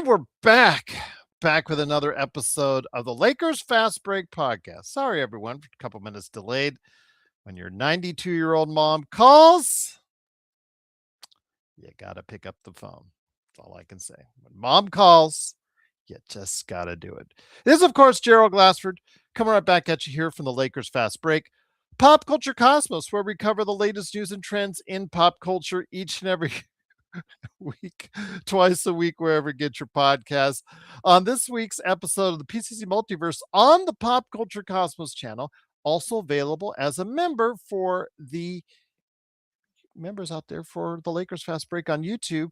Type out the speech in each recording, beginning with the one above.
And we're back with another episode of the Lakers Fast Break podcast. Sorry, everyone, for a couple minutes delayed. When your 92-year-old mom calls, you got to pick up the phone. That's all I can say. When mom calls, you just got to do it. This is, of course, Gerald Glassford coming right back at you here from the Lakers Fast Break. Pop Culture Cosmos, where we cover the latest news and trends in pop culture each and every week, twice a week, wherever you get your podcast. On this week's episode of the PCC Multiverse on the Pop Culture Cosmos channel, also available as a member for the members out there for the Lakers Fast Break on YouTube.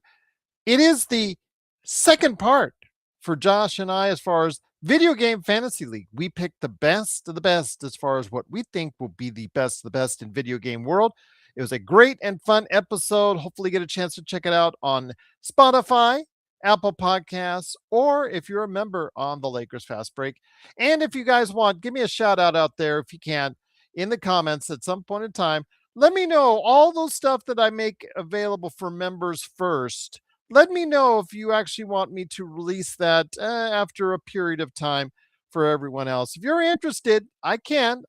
It is the second part for Josh and I as far as Video Game Fantasy League. We picked the best of the best as far as what we think will be the best of the best in video game world. It was a great and fun episode. Hopefully get a chance to check it out on Spotify, Apple Podcasts, or if you're a member on the Lakers Fast Break. And if you guys want, give me a shout out there if you can in the comments at some point in time. Let me know all those stuff that I make available for members first. Let me know if you actually want me to release that after a period of time for everyone else. If you're interested, I can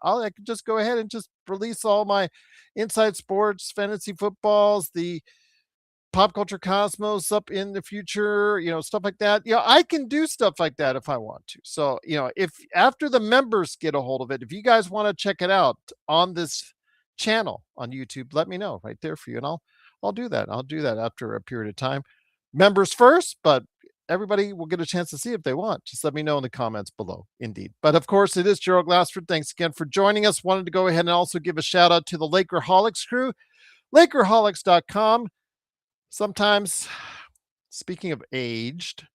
just go ahead and just release all my Inside Sports, fantasy footballs, the Pop Culture Cosmos up in the future, stuff like that. I can do stuff like that if I want to. So, if after the members get a hold of it, if you guys want to check it out on this channel on YouTube, let me know right there for you. And I'll do that. I'll do that after a period of time. Members first, but everybody will get a chance to see if they want. Just let me know in the comments below. Indeed. But of course, it is Gerald Glassford. Thanks again for joining us. Wanted to go ahead and also give a shout out to the Lakerholics crew, Lakerholics.com. Sometimes, speaking of aged,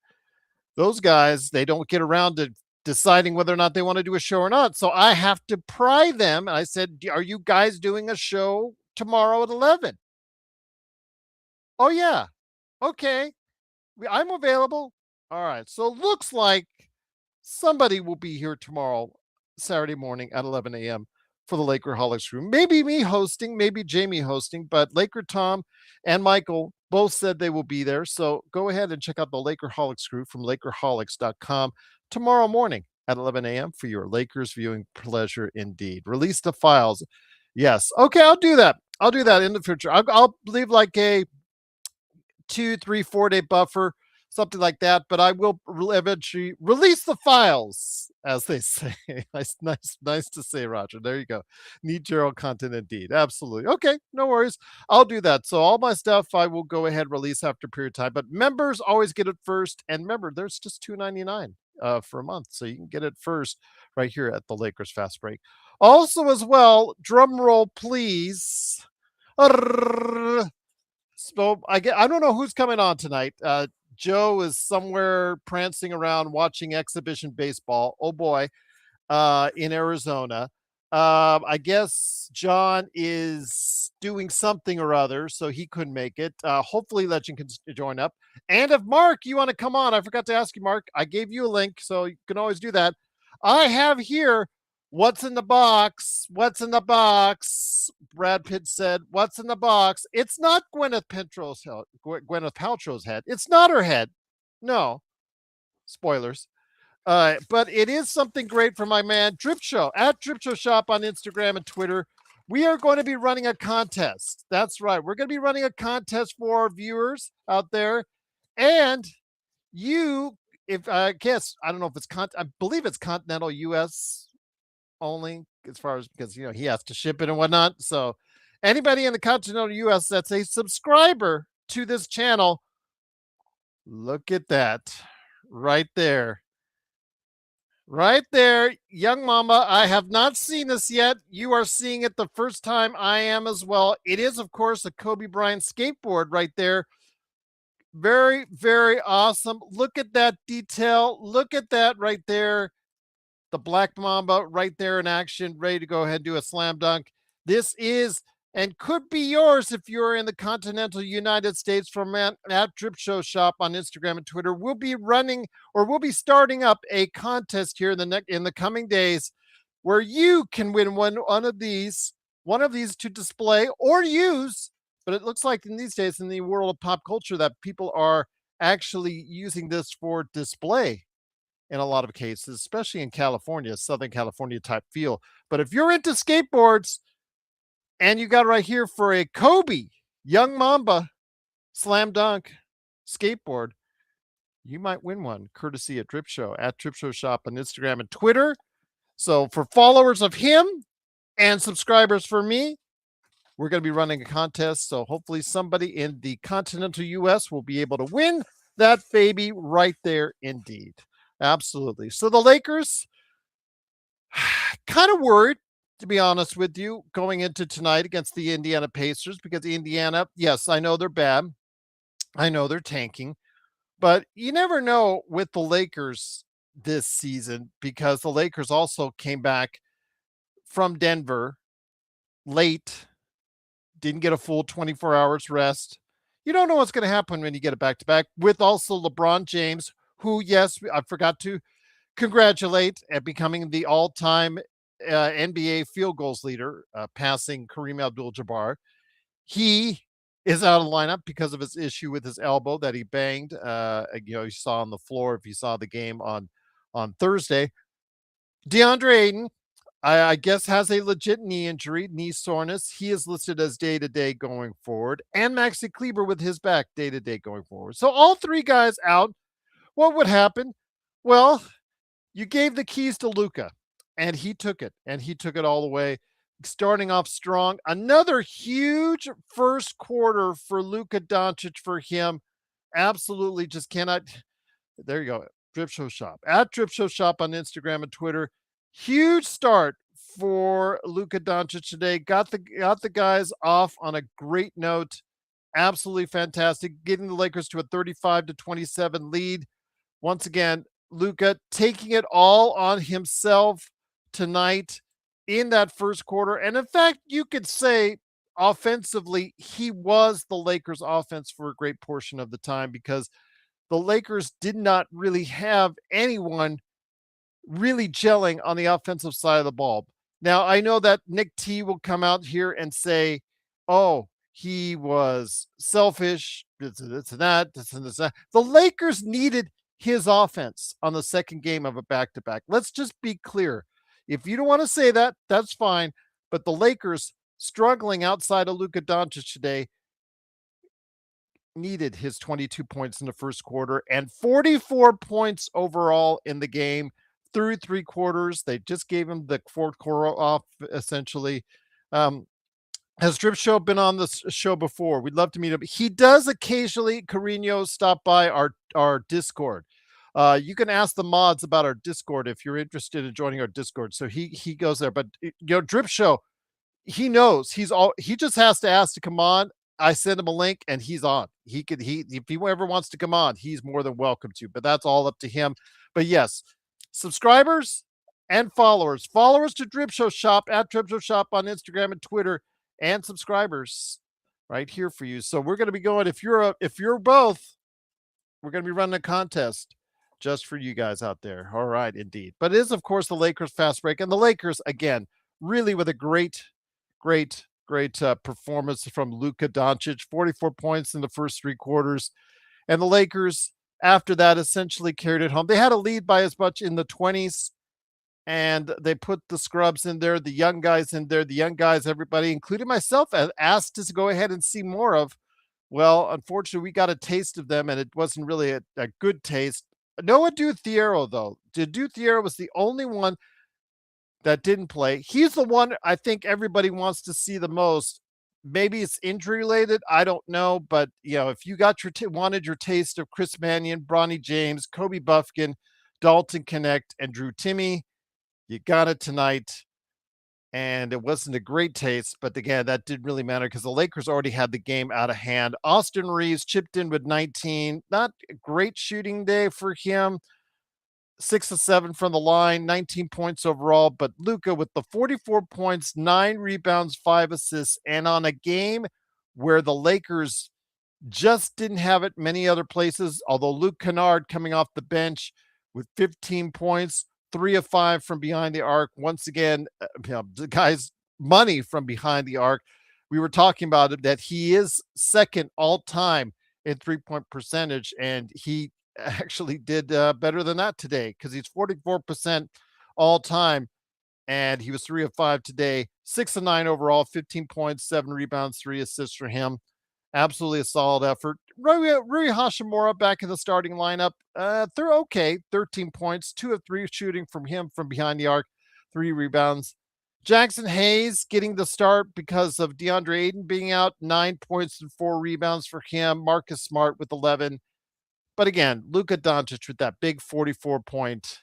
those guys, they don't get around to deciding whether or not they want to do a show or not. So I have to pry them. And I said, are you guys doing a show tomorrow at 11? Oh, yeah. Okay. I'm available. All right. So it looks like somebody will be here tomorrow, Saturday morning at 11 a.m. for the Lakerholics room. Maybe me hosting, maybe Jamie hosting, but Laker Tom and Michael both said they will be there. So go ahead and check out the Lakerholics group from Lakerholics.com tomorrow morning at 11 a.m. for your Lakers viewing pleasure indeed. Release the files. Yes. Okay. I'll do that. I'll do that in the future. I'll leave like a 2, 3, 4 day buffer, something like that, but I will eventually release the files, as they say. nice to say, Roger. There you go. Need Gerald content indeed. Absolutely. Okay, no worries. I'll do that. So all my stuff I will go ahead release after a period of time, but members always get it first. And remember, there's just $2.99 for a month, so you can get it first right here at the Lakers Fast Break. Also, as well, drum roll, please. So I don't know who's coming on tonight. Joe is somewhere prancing around watching exhibition baseball. Oh boy, in Arizona. I guess John is doing something or other, so he couldn't make it. Hopefully Legend can join up. And if Mark, you want to come on, I forgot to ask you, Mark. I gave you a link, so you can always do that. I have here what's in the box. What's in the box? Brad Pitt said, what's in the box? It's not Gwyneth Paltrow's head. It's not her head. No. Spoilers. But it is something great for my man, Drip Show, at Drip Show Shop on Instagram and Twitter. We are going to be running a contest. That's right. We're going to be running a contest for our viewers out there. And you, if I guess, I don't know if it's, I believe it's continental U.S. only, as far as, because he has to ship it and whatnot. So anybody in the continental US that's a subscriber to this channel, look at that right there. Young mama, I have not seen this yet. You are seeing it the first time. I am as well. It is, of course, a Kobe Bryant skateboard right there. Very, very awesome. Look at that detail. Look at that right there. The Black Mamba right there in action, ready to go ahead and do a slam dunk. This is and could be yours if you're in the continental United States from at Drip Show Shop on Instagram and Twitter. We'll be running, or we'll be starting up a contest here in the coming days where you can win one of these to display or use. But it looks like in these days in the world of pop culture that people are actually using this for display in a lot of cases, especially in California, Southern California type feel. But if you're into skateboards and you got right here for a Kobe Young Mamba slam dunk skateboard, you might win one courtesy of Drip Show at Drip Show Shop on Instagram and Twitter. So for followers of him and subscribers for me, we're going to be running a contest. So hopefully somebody in the continental US will be able to win that baby right there. Indeed. Absolutely. So the Lakers, kind of worried, to be honest with you, going into tonight against the Indiana Pacers, because Indiana, yes, I know they're bad. I know they're tanking, but you never know with the Lakers this season, because the Lakers also came back from Denver late, didn't get a full 24 hours rest. You don't know what's going to happen when you get a back to back with also LeBron James, who, yes, I forgot to congratulate at becoming the all time NBA field goals leader, passing Kareem Abdul Jabbar. He is out of the lineup because of his issue with his elbow that he banged. You saw on the floor if you saw the game on Thursday. DeAndre Ayton, I guess, has a legit knee injury, knee soreness. He is listed as day-to-day going forward. And Maxi Kleber with his back day-to-day going forward. So all three guys out. What would happen? Well, you gave the keys to Luka, and he took it. And he took it all the way, starting off strong. Another huge first quarter for Luka Doncic for him. Absolutely just cannot. There you go. Drip Show Shop. At Drip Show Shop on Instagram and Twitter. Huge start for Luka Doncic today. Got the guys off on a great note. Absolutely fantastic. Getting the Lakers to a 35-27 lead. Once again, Luka taking it all on himself tonight in that first quarter. And in fact, you could say offensively, he was the Lakers offense for a great portion of the time, because the Lakers did not really have anyone really gelling on the offensive side of the ball. Now, I know that Nick T will come out here and say, oh, he was selfish, this and that, this and that. The Lakers needed his offense on the second game of a back-to-back. Let's just be clear. If you don't want to say that, that's fine. But the Lakers, struggling outside of Luka Doncic today, needed his 22 points in the first quarter and 44 points overall in the game through three quarters. They just gave him the fourth quarter off, essentially. Has Drip Show been on this show before? We'd love to meet him. He does occasionally, Carino, stop by our Discord. You can ask the mods about our Discord if you're interested in joining our Discord. So he goes there. But Drip Show, he knows he just has to ask to come on. I send him a link and he's on. If he ever wants to come on, he's more than welcome to. But that's all up to him. But yes, subscribers and followers to Drip Show Shop at Drip Show Shop on Instagram and Twitter, and subscribers right here for you. So we're going to be going, if you're both, we're going to be running a contest just for you guys out there. All right, indeed. But it is, of course, the Lakers fast break, and the Lakers, again, really with a great performance from Luka Doncic, 44 points in the first three quarters. And the Lakers, after that, essentially carried it home. They had a lead by as much in the 20s, and they put the scrubs in there, the young guys in there, the young guys, everybody, including myself, asked us to go ahead and see more of. Well, unfortunately, we got a taste of them, and it wasn't really a good taste. Noah Thiero, though. Thiero was the only one that didn't play. He's the one I think everybody wants to see the most. Maybe it's injury related. I don't know. But, if you got wanted your taste of Chris Mannion, Bronny James, Kobe Buffkin, Dalton Connect, and Drew Timme, you got it tonight. And it wasn't a great taste. But again, that didn't really matter because the Lakers already had the game out of hand. Austin Reeves chipped in with 19. Not a great shooting day for him. 6 of 7 from the line, 19 points overall. But Luka with the 44 points, 9 rebounds, 5 assists, and on a game where the Lakers just didn't have it many other places, although Luke Kennard coming off the bench with 15 points, 3 of 5 from behind the arc. Once again, the guy's money from behind the arc. We were talking about it, that he is second all time in 3-point percentage, and he actually did better than that today because he's 44% all time, and he was 3 of 5 today, 6 of 9 overall, 15 points, 7 rebounds, 3 assists for him. Absolutely a solid effort. Rui Hashimura back in the starting lineup. They're okay. 13 points, 2 of 3 shooting from him from behind the arc, 3 rebounds. Jaxson Hayes getting the start because of DeAndre Ayton being out, 9 points and 4 rebounds for him. Marcus Smart with 11. But again, Luka Doncic with that big 44-point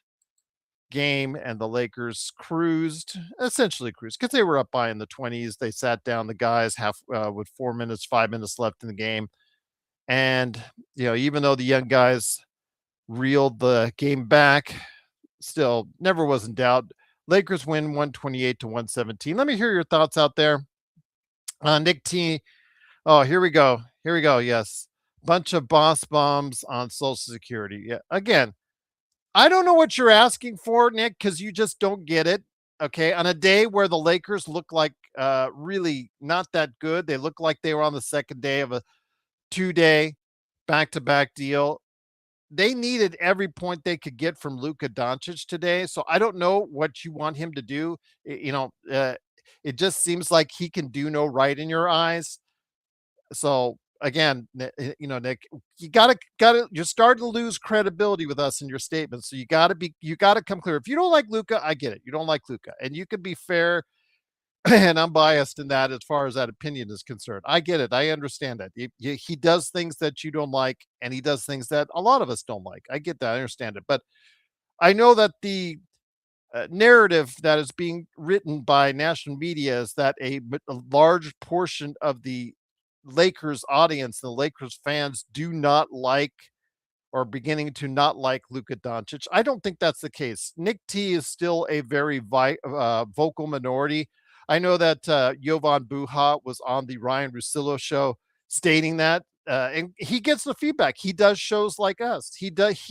game, and the Lakers essentially cruised, because they were up by in the 20s. They sat down the guys with 4 minutes, 5 minutes left in the game. And, even though the young guys reeled the game back, still never was in doubt. Lakers win 128-117. Let me hear your thoughts out there. Nick T. Oh, here we go. Here we go. Yes. Bunch of boss bombs on Social Security. Yeah. Again, I don't know what you're asking for, Nick, because you just don't get it. Okay. On a day where the Lakers look like really not that good, they look like they were on the second day of a 2-day back-to-back deal. They needed every point they could get from Luka Doncic today. So I don't know what you want him to do. It just seems like he can do no right in your eyes. So again, Nick, you're starting to lose credibility with us in your statements. So you gotta come clear. If you don't like Luka, I get it. You don't like Luka, and you can be fair and unbiased in that as far as that opinion is concerned. I get it. I understand that. He does things that you don't like, and he does things that a lot of us don't like. I get that. I understand it. But I know that the narrative that is being written by national media is that a large portion of the Lakers audience, the Lakers fans, do not like or beginning to not like Luka Doncic. I don't think that's the case. Nick T is still a very vocal minority. I know that Jovan Buha was on the Ryan Russillo show stating that, and he gets the feedback. He does shows like us. He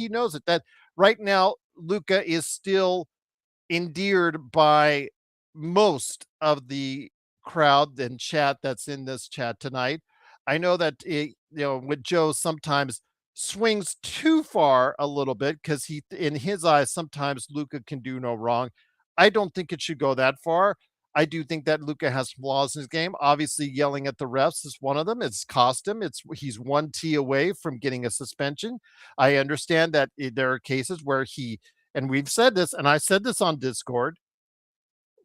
knows it, that right now Luka is still endeared by most of the crowd and chat that's in this chat tonight. I know that with Joe sometimes swings too far a little bit, because in his eyes, sometimes Luka can do no wrong. I don't think it should go that far. I do think that Luka has flaws in his game. Obviously, yelling at the refs is one of them. It's cost him. He's 1 T away from getting a suspension. I understand that there are cases where and we've said this, and I said this on Discord,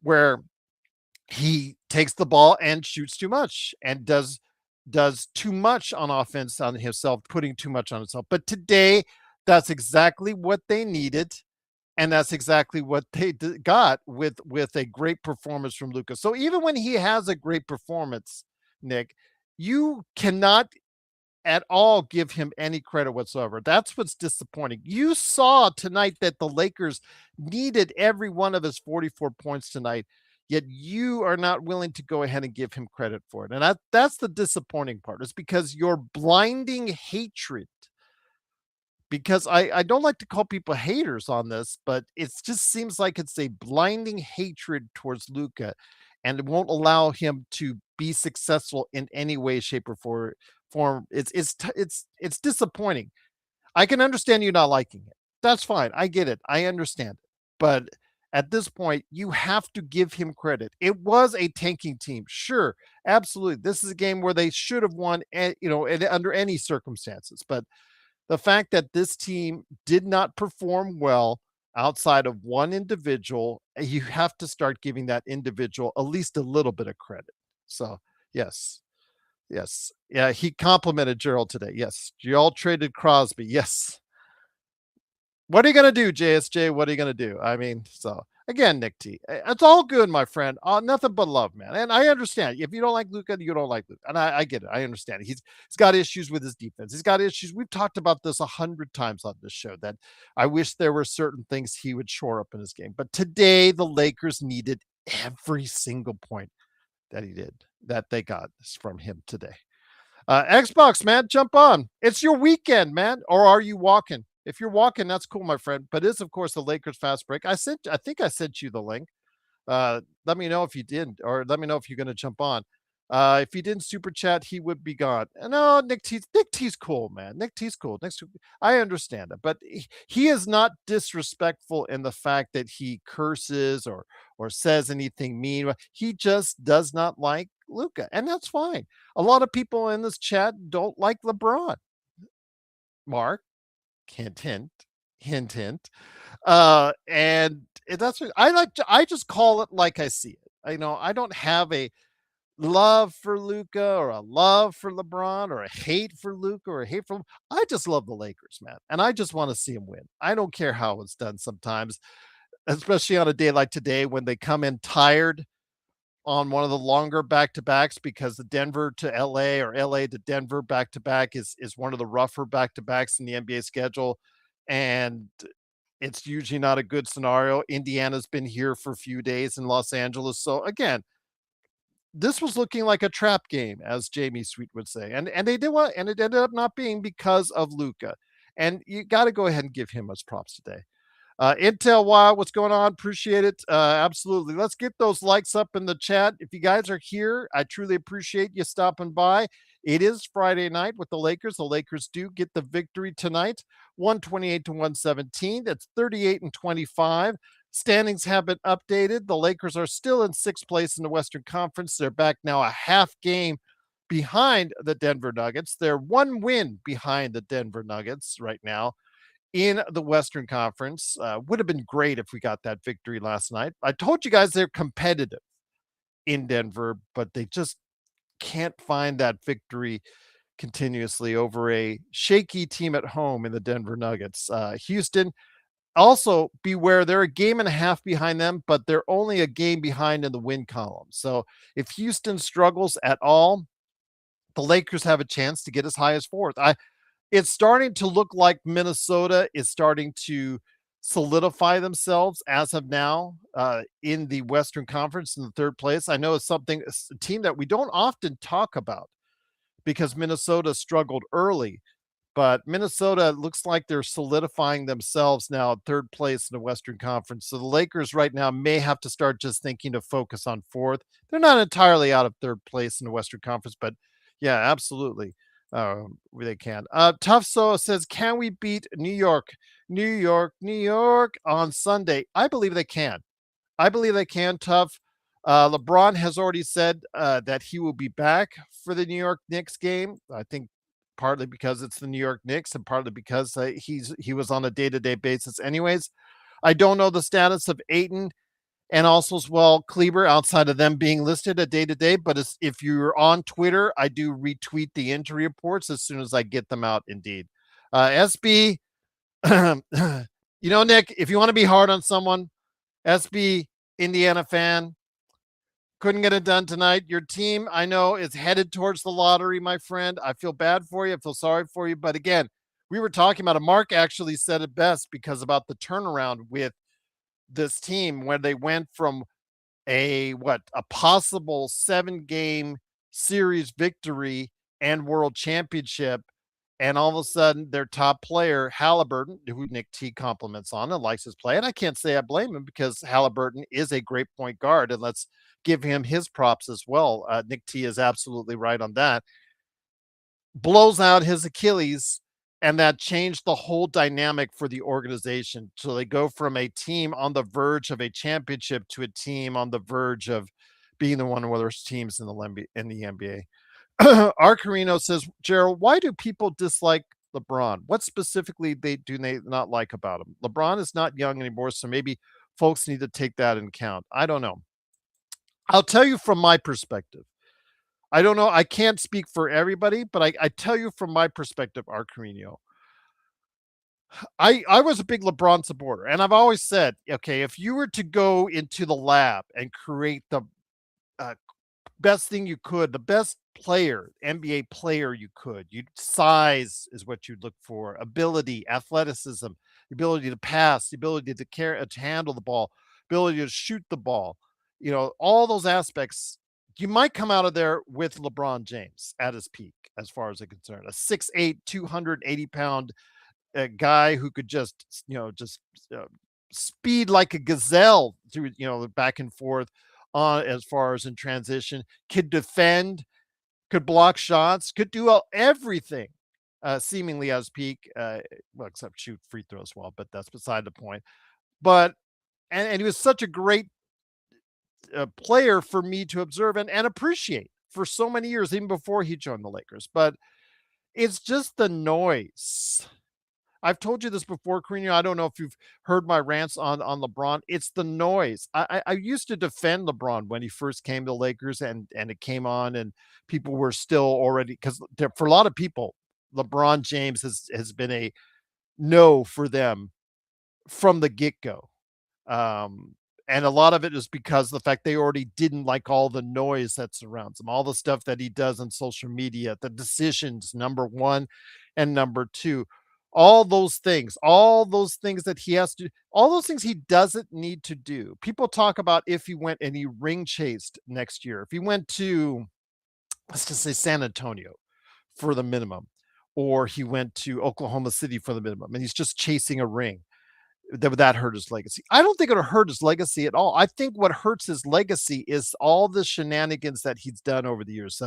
where he takes the ball and shoots too much and does too much on offense on himself, putting too much on himself. But today, that's exactly what they needed, and that's exactly what they got with a great performance from Luka. So even when he has a great performance, Nick, you cannot at all give him any credit whatsoever. That's what's disappointing. You saw tonight that the Lakers needed every one of his 44 points tonight, yet you are not willing to go ahead and give him credit for it. And that's the disappointing part, is because your blinding hatred, because I don't like to call people haters on this, but it just seems like it's a blinding hatred towards Luka, and it won't allow him to be successful in any way, shape, or form. It's disappointing. I can understand you not liking it. That's fine. I get it. I understand it. But at this point, you have to give him credit. It was a tanking team. Sure, absolutely. This is a game where they should have won, under any circumstances. But the fact that this team did not perform well outside of one individual, you have to start giving that individual at least a little bit of credit. So, yes. Yes. Yeah, he complimented Gerald today. Yes. Gerald traded Crosby. Yes. What are you going to do, JSJ? What are you going to do? I mean, so again, Nick T, it's all good, my friend. Nothing but love, man. And I understand. If you don't like Luka, you don't like Luka. And I get it. I understand. He's got issues with his defense. He's got issues. We've talked about this 100 times on this show, that I wish there were certain things he would shore up in his game. But today, the Lakers needed every single point that they got from him today. Xbox, man, jump on. It's your weekend, man. Or are you walking? If you're walking, that's cool, my friend. But it's, of course, the Lakers fast break. I think I sent you the link. Let me know if you didn't, or let me know if you're going to jump on. If he didn't super chat, he would be gone. No, Nick T's cool, man. Nick T's cool. I understand it, but he is not disrespectful in the fact that he curses or says anything mean. He just does not like Luca, and that's fine. A lot of people in this chat don't like LeBron. Mark, hint, hint, hint, hint. And that's what I like. I just call it like I see it. I don't have a love for Luca or a love for LeBron or a hate for Luca or a hate for. I just love the Lakers, man, and I just want to see them win. I don't care how it's done sometimes, especially on a day like today when they come in tired on one of the longer back to backs because the Denver to LA or LA to Denver back to back is one of the rougher back to backs in the NBA schedule, and it's usually not a good scenario. Indiana's been here for a few days in Los Angeles, so again, this was looking like a trap game, as Jamie Sweet would say, and they did what, and it ended up not being because of Luca, and you got to go ahead and give him his props today. Intel Wild, what's going on? Appreciate it. Absolutely. Let's get those likes up in the chat. If you guys are here, I truly appreciate you stopping by. It is Friday night with the Lakers. The Lakers do get the victory tonight, 128 to 117. That's 38 and 25. Standings have been updated. The Lakers are still in sixth place in the Western Conference. They're back now a half game behind the Denver Nuggets. They're one win behind the Denver Nuggets right now in the Western Conference. Would have been great if we got that victory last night. I told you guys they're competitive in Denver, but they just can't find that victory continuously over a shaky team at home in the Denver Nuggets. Houston, also beware, they're a game and a half behind them, but they're only a game behind in the win column. So if Houston struggles at all, the Lakers have a chance to get as high as fourth. It's starting to look like Minnesota is starting to solidify themselves as of now in the Western Conference in the third place. I know it's a team that we don't often talk about because Minnesota struggled early, but Minnesota looks like they're solidifying themselves now at third place in the Western Conference. So the Lakers right now may have to start just thinking to focus on fourth. They're not entirely out of third place in the Western Conference, but yeah, absolutely. They can. Tough So says, can we beat New York, New York, New York on Sunday? I believe they can. I believe they can. Tough. LeBron has already said that he will be back for the New York Knicks game. I think partly because it's the New York Knicks and partly because he was on a day-to-day basis anyways. I don't know the status of Ayton and also as well Kleber outside of them being listed at day-to-day, but if you're on Twitter, I do retweet the injury reports as soon as I get them out indeed. SB, Nick, if you want to be hard on someone, SB, Indiana fan, couldn't get it done tonight. Your team, I know, is headed towards the lottery, my friend. I feel bad for you. I feel sorry for you. But again, we were talking about it. Mark actually said it best because about the turnaround with this team when they went from a possible 7-game series victory and world championship, and all of a sudden their top player Halliburton, who Nick T compliments on and likes his play, and I can't say I blame him because Halliburton is a great point guard, and let's give him his props as well. Nick T is absolutely right on that. Blows out his Achilles, and that changed the whole dynamic for the organization. So they go from a team on the verge of a championship to a team on the verge of being the one of the worst teams in the NBA. Arcarino says, Gerald, why do people dislike LeBron? What specifically do they not like about him? LeBron is not young anymore, so maybe folks need to take that into account. I don't know. I'll tell you from my perspective. I don't know. I can't speak for everybody, but I tell you from my perspective, Arcarino, I was a big LeBron supporter, and I've always said, okay, if you were to go into the lab and create the uh, best thing you could, the best player, NBA player you could, size is what you'd look for, ability, athleticism, the ability to pass, the ability to handle the ball, ability to shoot the ball, all those aspects. You might come out of there with LeBron James at his peak, as far as I'm concerned, a 6'8", 280-pound guy who could just speed like a gazelle through, back and forth as far as in transition, could defend, could block shots, could do everything, seemingly as peak, well, except shoot free throws well, but that's beside the point. But and he was such a great player for me to observe and appreciate for so many years, even before he joined the Lakers. But it's just the noise. I've told you this before, Carino. I don't know if you've heard my rants on LeBron. It's the noise. I used to defend LeBron when he first came to Lakers, and it came on, and people were still already, because for a lot of people, LeBron James has been a no for them from the get go. Um, and a lot of it is because the fact they already didn't like all the noise that surrounds him, all the stuff that he does on social media, the decisions, number one and number two, all those things that he has to, all those things he doesn't need to do. People talk about if he went and he ring chased next year, if he went to, let's just say San Antonio for the minimum, or he went to Oklahoma City for the minimum, and he's just chasing a ring, that hurt his legacy. I don't think it'll hurt his legacy at all. I think what hurts his legacy is all the shenanigans that he's done over the years,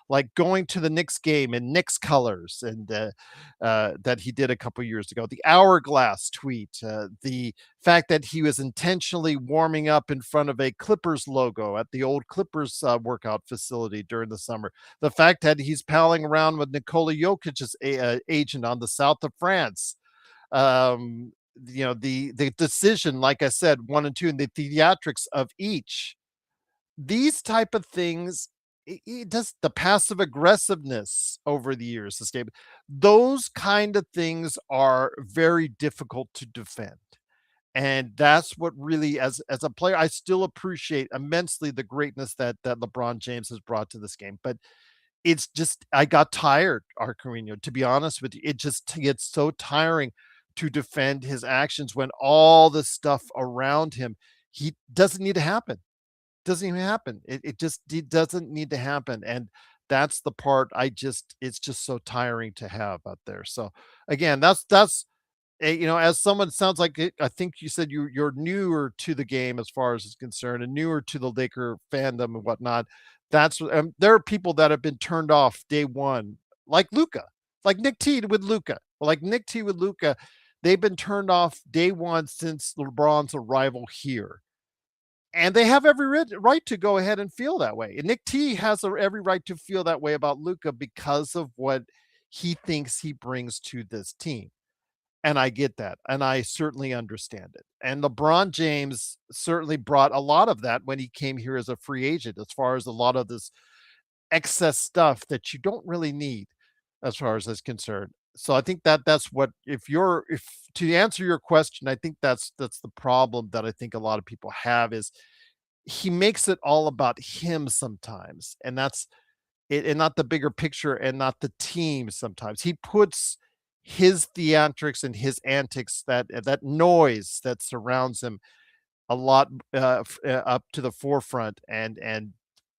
like going to the Knicks game in Knicks colors, and that he did a couple years ago. The hourglass tweet, the fact that he was intentionally warming up in front of a Clippers logo at the old Clippers workout facility during the summer. The fact that he's palling around with Nikola Jokic's agent on the south of France. The decision, like I said, one and two, and the theatrics of each, these type of things, it does, the passive aggressiveness over the years, the statement, those kind of things are very difficult to defend. And that's what really, as a player, I still appreciate immensely the greatness that LeBron James has brought to this game. But it's just, I got tired, Arcarino, to be honest with you. It just gets so tiring to defend his actions when all the stuff around him, he doesn't need to happen. Doesn't even happen. It just, it doesn't need to happen. And that's the part it's just so tiring to have out there. So again, that's as someone, sounds like it, I think you said you're newer to the game as far as is concerned, and newer to the Laker fandom and whatnot. There are people that have been turned off day one, like Luca, like Nick T with Luca, like Nick T with Luca. They've been turned off day one since LeBron's arrival here, and they have every right to go ahead and feel that way. And Nick T has every right to feel that way about Luca because of what he thinks he brings to this team. And I get that, and I certainly understand it. And LeBron James certainly brought a lot of that when he came here as a free agent, as far as a lot of this excess stuff that you don't really need, as far as that's concerned. So I think that's what, if to answer your question, I think that's the problem that I think a lot of people have, is he makes it all about him sometimes, and that's it, and not the bigger picture, and not the team sometimes. He puts his theatrics and his antics, that noise that surrounds him, a lot up to the forefront, and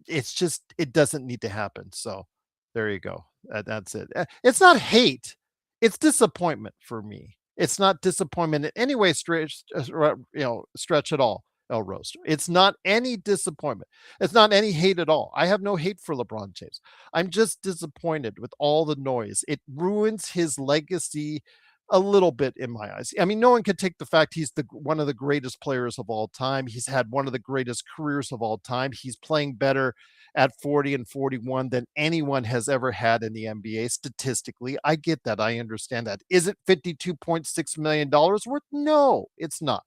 it's just, it doesn't need to happen. So there you go. That's it. It's not hate, it's disappointment for me. It's not disappointment in any way, stretch at all. El Roaster. It's not any disappointment. It's not any hate at all. I have no hate for LeBron James. I'm just disappointed with all the noise. It ruins his legacy a little bit in my eyes. I mean, no one can take the fact he's one of the greatest players of all time. He's had one of the greatest careers of all time. He's playing better at 40 and 41 than anyone has ever had in the NBA statistically. I get that. I understand that. Is it $52.6 million worth? No, it's not.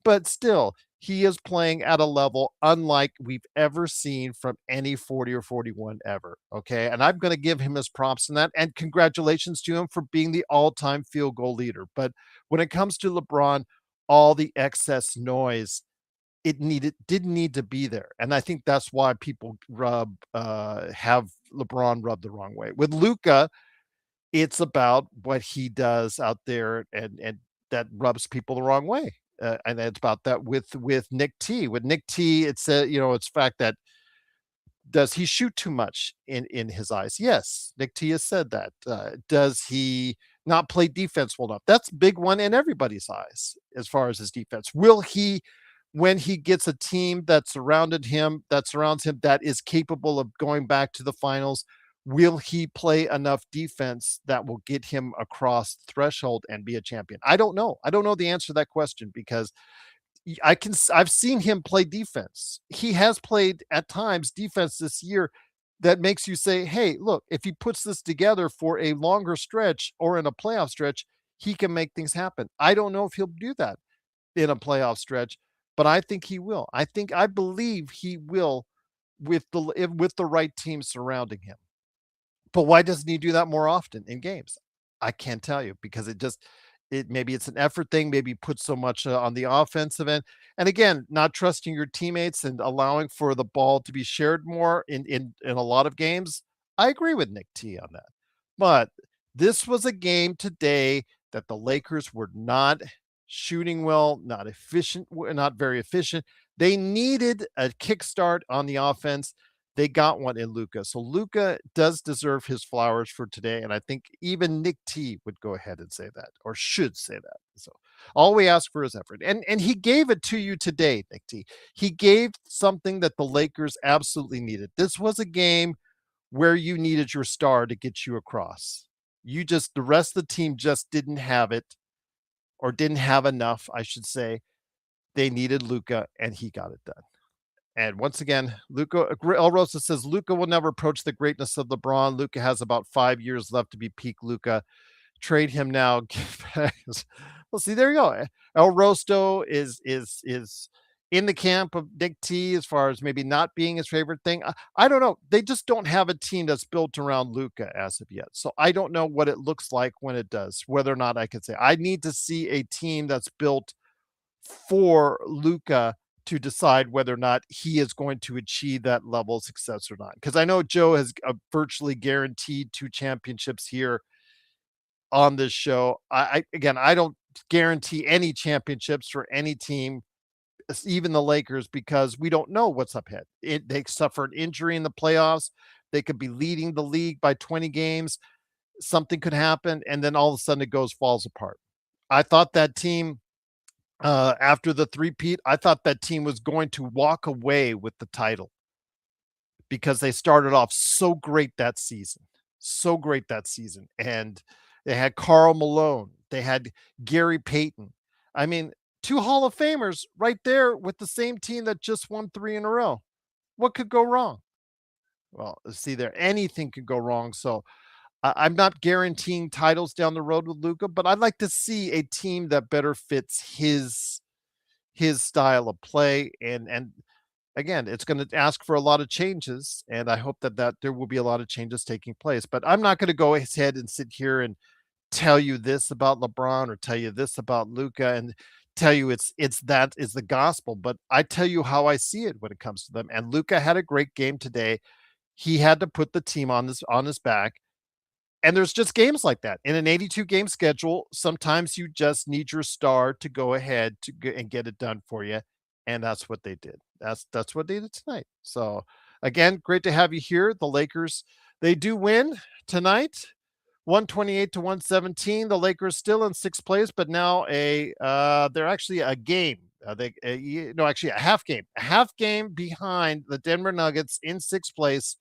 But still, he is playing at a level unlike we've ever seen from any 40 or 41 ever. Okay. And I'm going to give him his props in that. And congratulations to him for being the all time field goal leader. But when it comes to LeBron, all the excess noise, didn't need to be there. And I think that's why people have LeBron rubbed the wrong way. With Luca, it's about what he does out there, and that rubs people the wrong way. And it's about that with Nick T. With Nick T, it's it's fact that, does he shoot too much in his eyes? Yes, Nick T has said that. Does he not play defense well enough? That's a big one in everybody's eyes as far as his defense. Will he when he gets a team that surrounds him, that is capable of going back to the finals, will he play enough defense that will get him across the threshold and be a champion? I don't know. I don't know the answer to that question because I've seen him play defense. He has played at times defense this year that makes you say, "Hey, look, if he puts this together for a longer stretch or in a playoff stretch, he can make things happen." I don't know if he'll do that in a playoff stretch, but I think he will. I believe he will with the right team surrounding him. But why doesn't he do that more often in games? I can't tell you because it maybe it's an effort thing, maybe put so much on the offensive end. And again, not trusting your teammates and allowing for the ball to be shared more in a lot of games. I agree with Nick T on that. But this was a game today that the Lakers were not shooting well, not efficient, not very efficient. They needed a kickstart on the offense. They got one in Luka. So Luka does deserve his flowers for today. And I think even Nick T would go ahead and say that or should say that. So all we ask for is effort. And he gave it to you today, Nick T. He gave something that the Lakers absolutely needed. This was a game where you needed your star to get you across. The rest of the team just didn't have it or didn't have enough, I should say. They needed Luka and he got it done. And once again, Luka El Rosa says Luka will never approach the greatness of LeBron. Luka has about 5 years left to be peak Luka. Trade him now. Well, see, there you go. El Rosto is in the camp of Nick T as far as maybe not being his favorite thing. I don't know. They just don't have a team that's built around Luka as of yet. So I don't know what it looks like when it does, whether or not I could say I need to see a team that's built for Luka to decide whether or not he is going to achieve that level of success or not. Because I know Joe has virtually guaranteed 2 championships here on this show. I don't guarantee any championships for any team, even the Lakers, because we don't know what's up ahead. They suffer an injury in the playoffs. They could be leading the league by 20 games. Something could happen, and then all of a sudden it falls apart. I thought that team after the three-peat, I thought that team was going to walk away with the title because they started off so great that season. So great that season. And they had Karl Malone. They had Gary Payton. I mean, 2 Hall of Famers right there with the same team that just won 3 in a row. What could go wrong? Well, see there, anything could go wrong. So I'm not guaranteeing titles down the road with Luka, but I'd like to see a team that better fits his style of play. And again, it's going to ask for a lot of changes, and I hope that there will be a lot of changes taking place. But I'm not going to go ahead and sit here and tell you this about LeBron or tell you this about Luka and tell you it's that is the gospel. But I tell you how I see it when it comes to them. And Luka had a great game today. He had to put the team on his back. And there's just games like that. In an 82 game schedule, sometimes you just need your star to go ahead and get it done for you. And that's what they did. That's what they did tonight. So again, great to have you here. The Lakers, they do win tonight. 128 to 117. The Lakers still in 6th place, but now they're actually a game. Actually a half game behind the Denver Nuggets in 6th place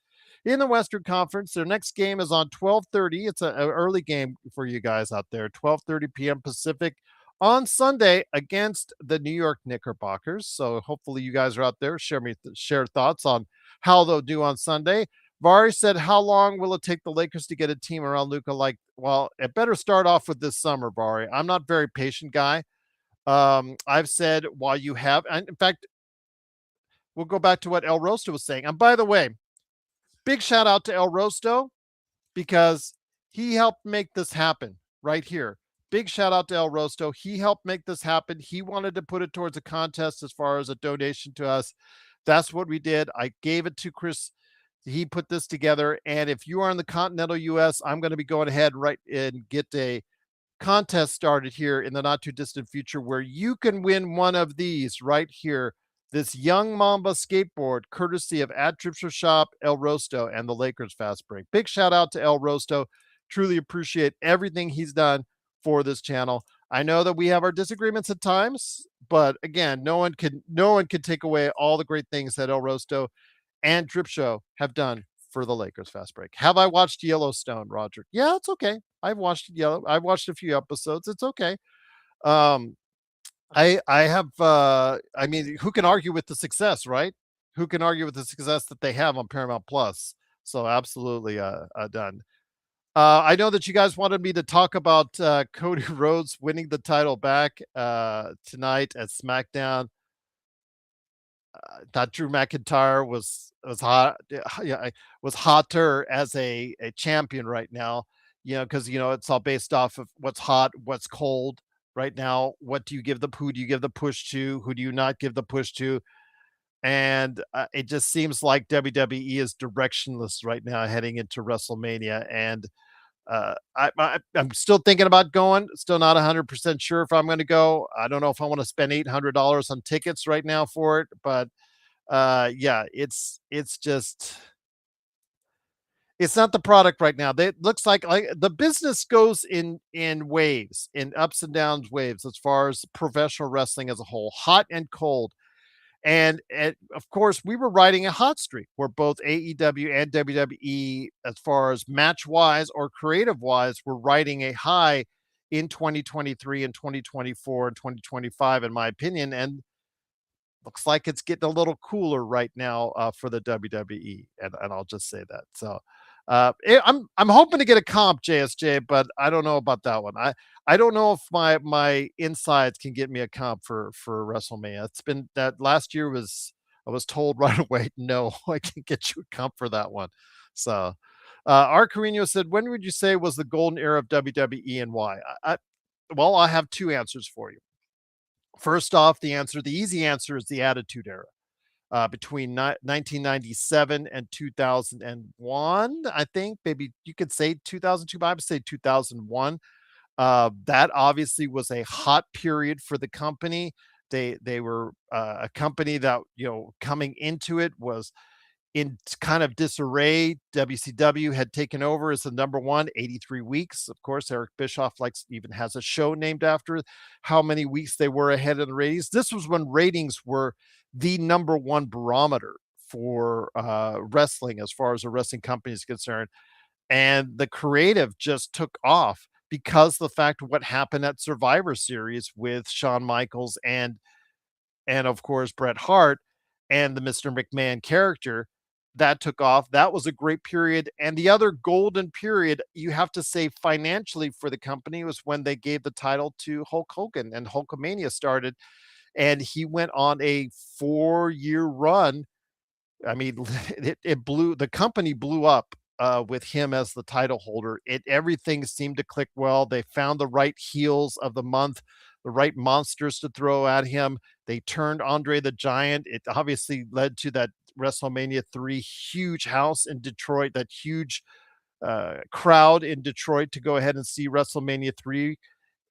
in the Western Conference. Their next game is on 12:30. It's an early game for you guys out there. 12:30 p.m. Pacific on Sunday against the New York Knickerbockers. So hopefully you guys are out there. Share thoughts on how they'll do on Sunday. Vari said, how long will it take the Lakers to get a team around Luka? Well, it better start off with this summer, Vari. I'm not a very patient guy. I've said while you have, and in fact, we'll go back to what El Rosto was saying. And by the way, big shout out to El Rosto because he helped make this happen right here. Big shout out to El Rosto. He helped make this happen. He wanted to put it towards a contest as far as a donation to us. That's what we did. I gave it to Chris. He put this together. And if you are in the continental US, I'm going to be going ahead right and get a contest started here in the not too distant future where you can win one of these right here. This Young Mamba skateboard, courtesy of @TripShop, El Rosto, and the Lakers Fast Break. Big shout out to El Rosto. Truly appreciate everything he's done for this channel. I know that we have our disagreements at times, but again, no one can take away all the great things that El Rosto and Drip Show have done for the Lakers fast break. Have I watched Yellowstone, Roger? Yeah, it's okay. I've watched a few episodes. It's okay. Um, I have I mean, who can argue with the success, right? Who can argue with the success that they have on Paramount Plus? So absolutely done. I know that you guys wanted me to talk about Cody Rhodes winning the title back tonight at SmackDown. Thought Drew McIntyre was hot. Yeah, was hotter as a champion right now. Because it's all based off of what's hot, what's cold right now. What do you give the who do you give the push to? Who do you not give the push to? And it just seems like WWE is directionless right now heading into WrestleMania. And I'm still thinking about going. Still not 100% sure if I'm going to go. I don't know if I want to spend $800 on tickets right now for it, but yeah, it's just it's not the product right now. It looks like the business goes in waves, in ups and downs waves as far as professional wrestling as a whole, hot and cold. And of course, we were riding a hot streak where both AEW and WWE, as far as match wise or creative wise, were riding a high in 2023 and 2024 and 2025, in my opinion. And looks like it's getting a little cooler right now for the WWE, and I'll just say that. So I'm hoping to get a comp, JSJ, but I don't know about that one. I don't know if my insides can get me a comp for WrestleMania. It's been that last year was I was told right away, no, I can't get you a comp for that one. So R. Carino said, when would you say was the golden era of WWE and why? Well, I have two answers for you. First off, the easy answer is the Attitude Era between 1997 and 2001. I think maybe you could say 2002, but I would say 2001. That obviously was a hot period for the company. They were a company that coming into it was in kind of disarray. WCW had taken over as the number one, 83 weeks. Of course, Eric Bischoff even has a show named after how many weeks they were ahead of the ratings. This was when ratings were the number one barometer for wrestling as far as a wrestling company is concerned. And the creative just took off because the fact of what happened at Survivor Series with Shawn Michaels and of course Bret Hart and the Mr. McMahon character that took off. That was a great period. And the other golden period, you have to say financially for the company, was when they gave the title to Hulk Hogan and Hulkamania started. And he went on a 4-year run. I mean, it blew the company blew up with him as the title holder. Everything seemed to click well. They found the right heels of the month, the right monsters to throw at him. They turned Andre the Giant. It obviously led to that WrestleMania 3 huge house in Detroit, that huge crowd in Detroit to go ahead and see WrestleMania 3.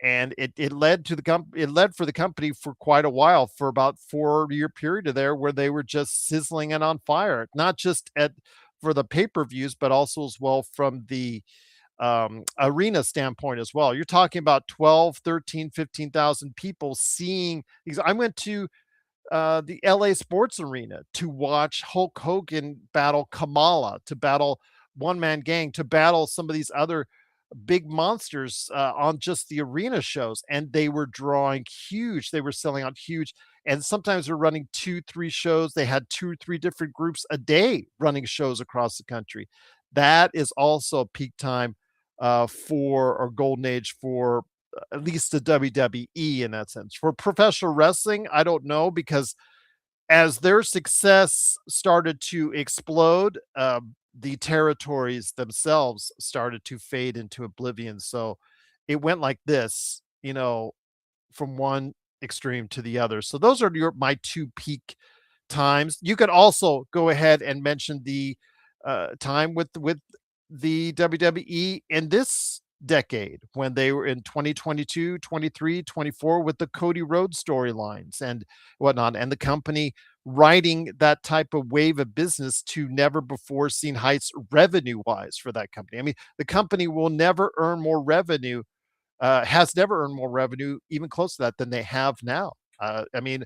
And it led to it led for the company for quite a while, for about 4-year period of there where they were just sizzling and on fire, not just at for the pay-per-views, but also as well from the arena standpoint as well. You're talking about 12, 13, 15,000 people seeing these. I went to the LA Sports Arena to watch Hulk Hogan battle Kamala, to battle One Man Gang, to battle some of these other big monsters on just the arena shows. And they were drawing huge. They were selling out huge. And sometimes they're running 2, 3 shows. They had 2, 3 different groups a day running shows across the country. That is also peak time for or golden age for at least the WWE in that sense. For professional wrestling, I don't know, because as their success started to explode, the territories themselves started to fade into oblivion. So it went like this, from one extreme to the other. So those are my two peak times. You could also go ahead and mention the time with the WWE in this decade when they were in 2022, 23, 24 with the Cody Rhodes storylines and whatnot, and the company riding that type of wave of business to never before seen heights revenue wise for that company. I mean, the company will never earn more revenue, has never earned more revenue, even close to that, than they have now. I mean,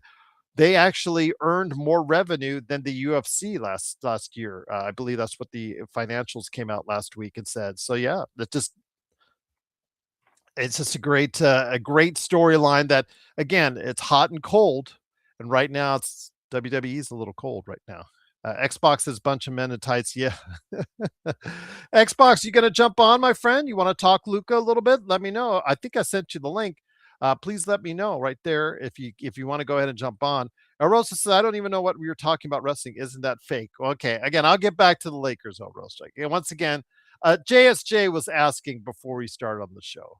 they actually earned more revenue than the UFC last year. I believe that's what the financials came out last week and said. So yeah, that just it's just a great storyline that again, it's hot and cold, and right now it's WWE is a little cold right now. Xbox is bunch of men in tights. Yeah, Xbox, you gonna jump on, my friend? You want to talk Luca a little bit? Let me know. I think I sent you the link. Please let me know right there if you want to go ahead and jump on. Rosa says, I don't even know what we were talking about wrestling. Isn't that fake? Okay, again, I'll get back to the Lakers, Rosa. And once again, JSJ was asking before we started on the show.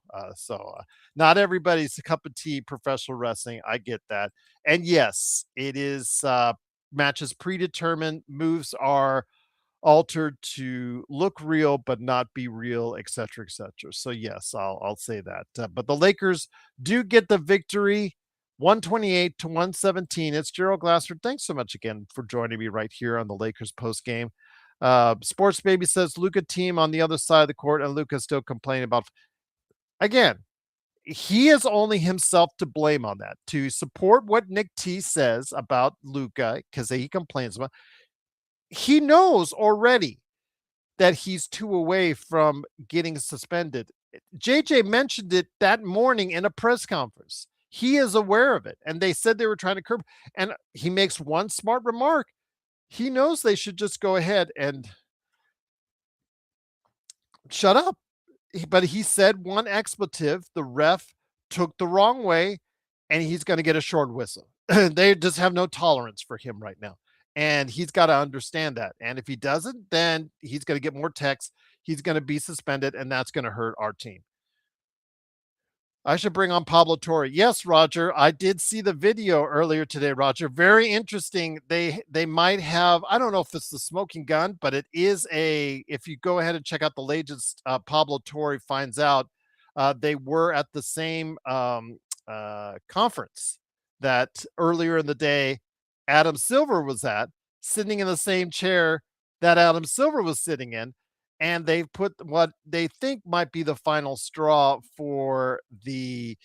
Not everybody's a cup of tea, professional wrestling. I get that. And yes, it is matches predetermined. Moves are altered to look real but not be real, etc., etc. So yes, I'll say that. But the Lakers do get the victory, 128 to 117. It's Gerald Glassford. Thanks so much again for joining me right here on the Lakers post game. Sports Baby says Luca team on the other side of the court, and Luca still complaining about. Again, he is only himself to blame on that. To support what Nick T says about Luca, because he complains about, he knows already that he's 2 away from getting suspended. JJ mentioned it that morning in a press conference. He is aware of it, and they said they were trying to curb. And he makes one smart remark. He knows they should just go ahead and shut up. But he said one expletive the ref took the wrong way, and he's going to get a short whistle. They just have no tolerance for him right now. And he's got to understand that. And if he doesn't, then he's going to get more texts. He's going to be suspended, and that's going to hurt our team. I should bring on Pablo Torre. Yes, Roger. I did see the video earlier today, Roger. Very interesting. They might have, I don't know if it's the smoking gun, but it is if you go ahead and check out the latest, Pablo Torre finds out they were at the same conference that earlier in the day Adam Silver was at, sitting in the same chair that Adam Silver was sitting in. And they've put what they think might be the final straw for the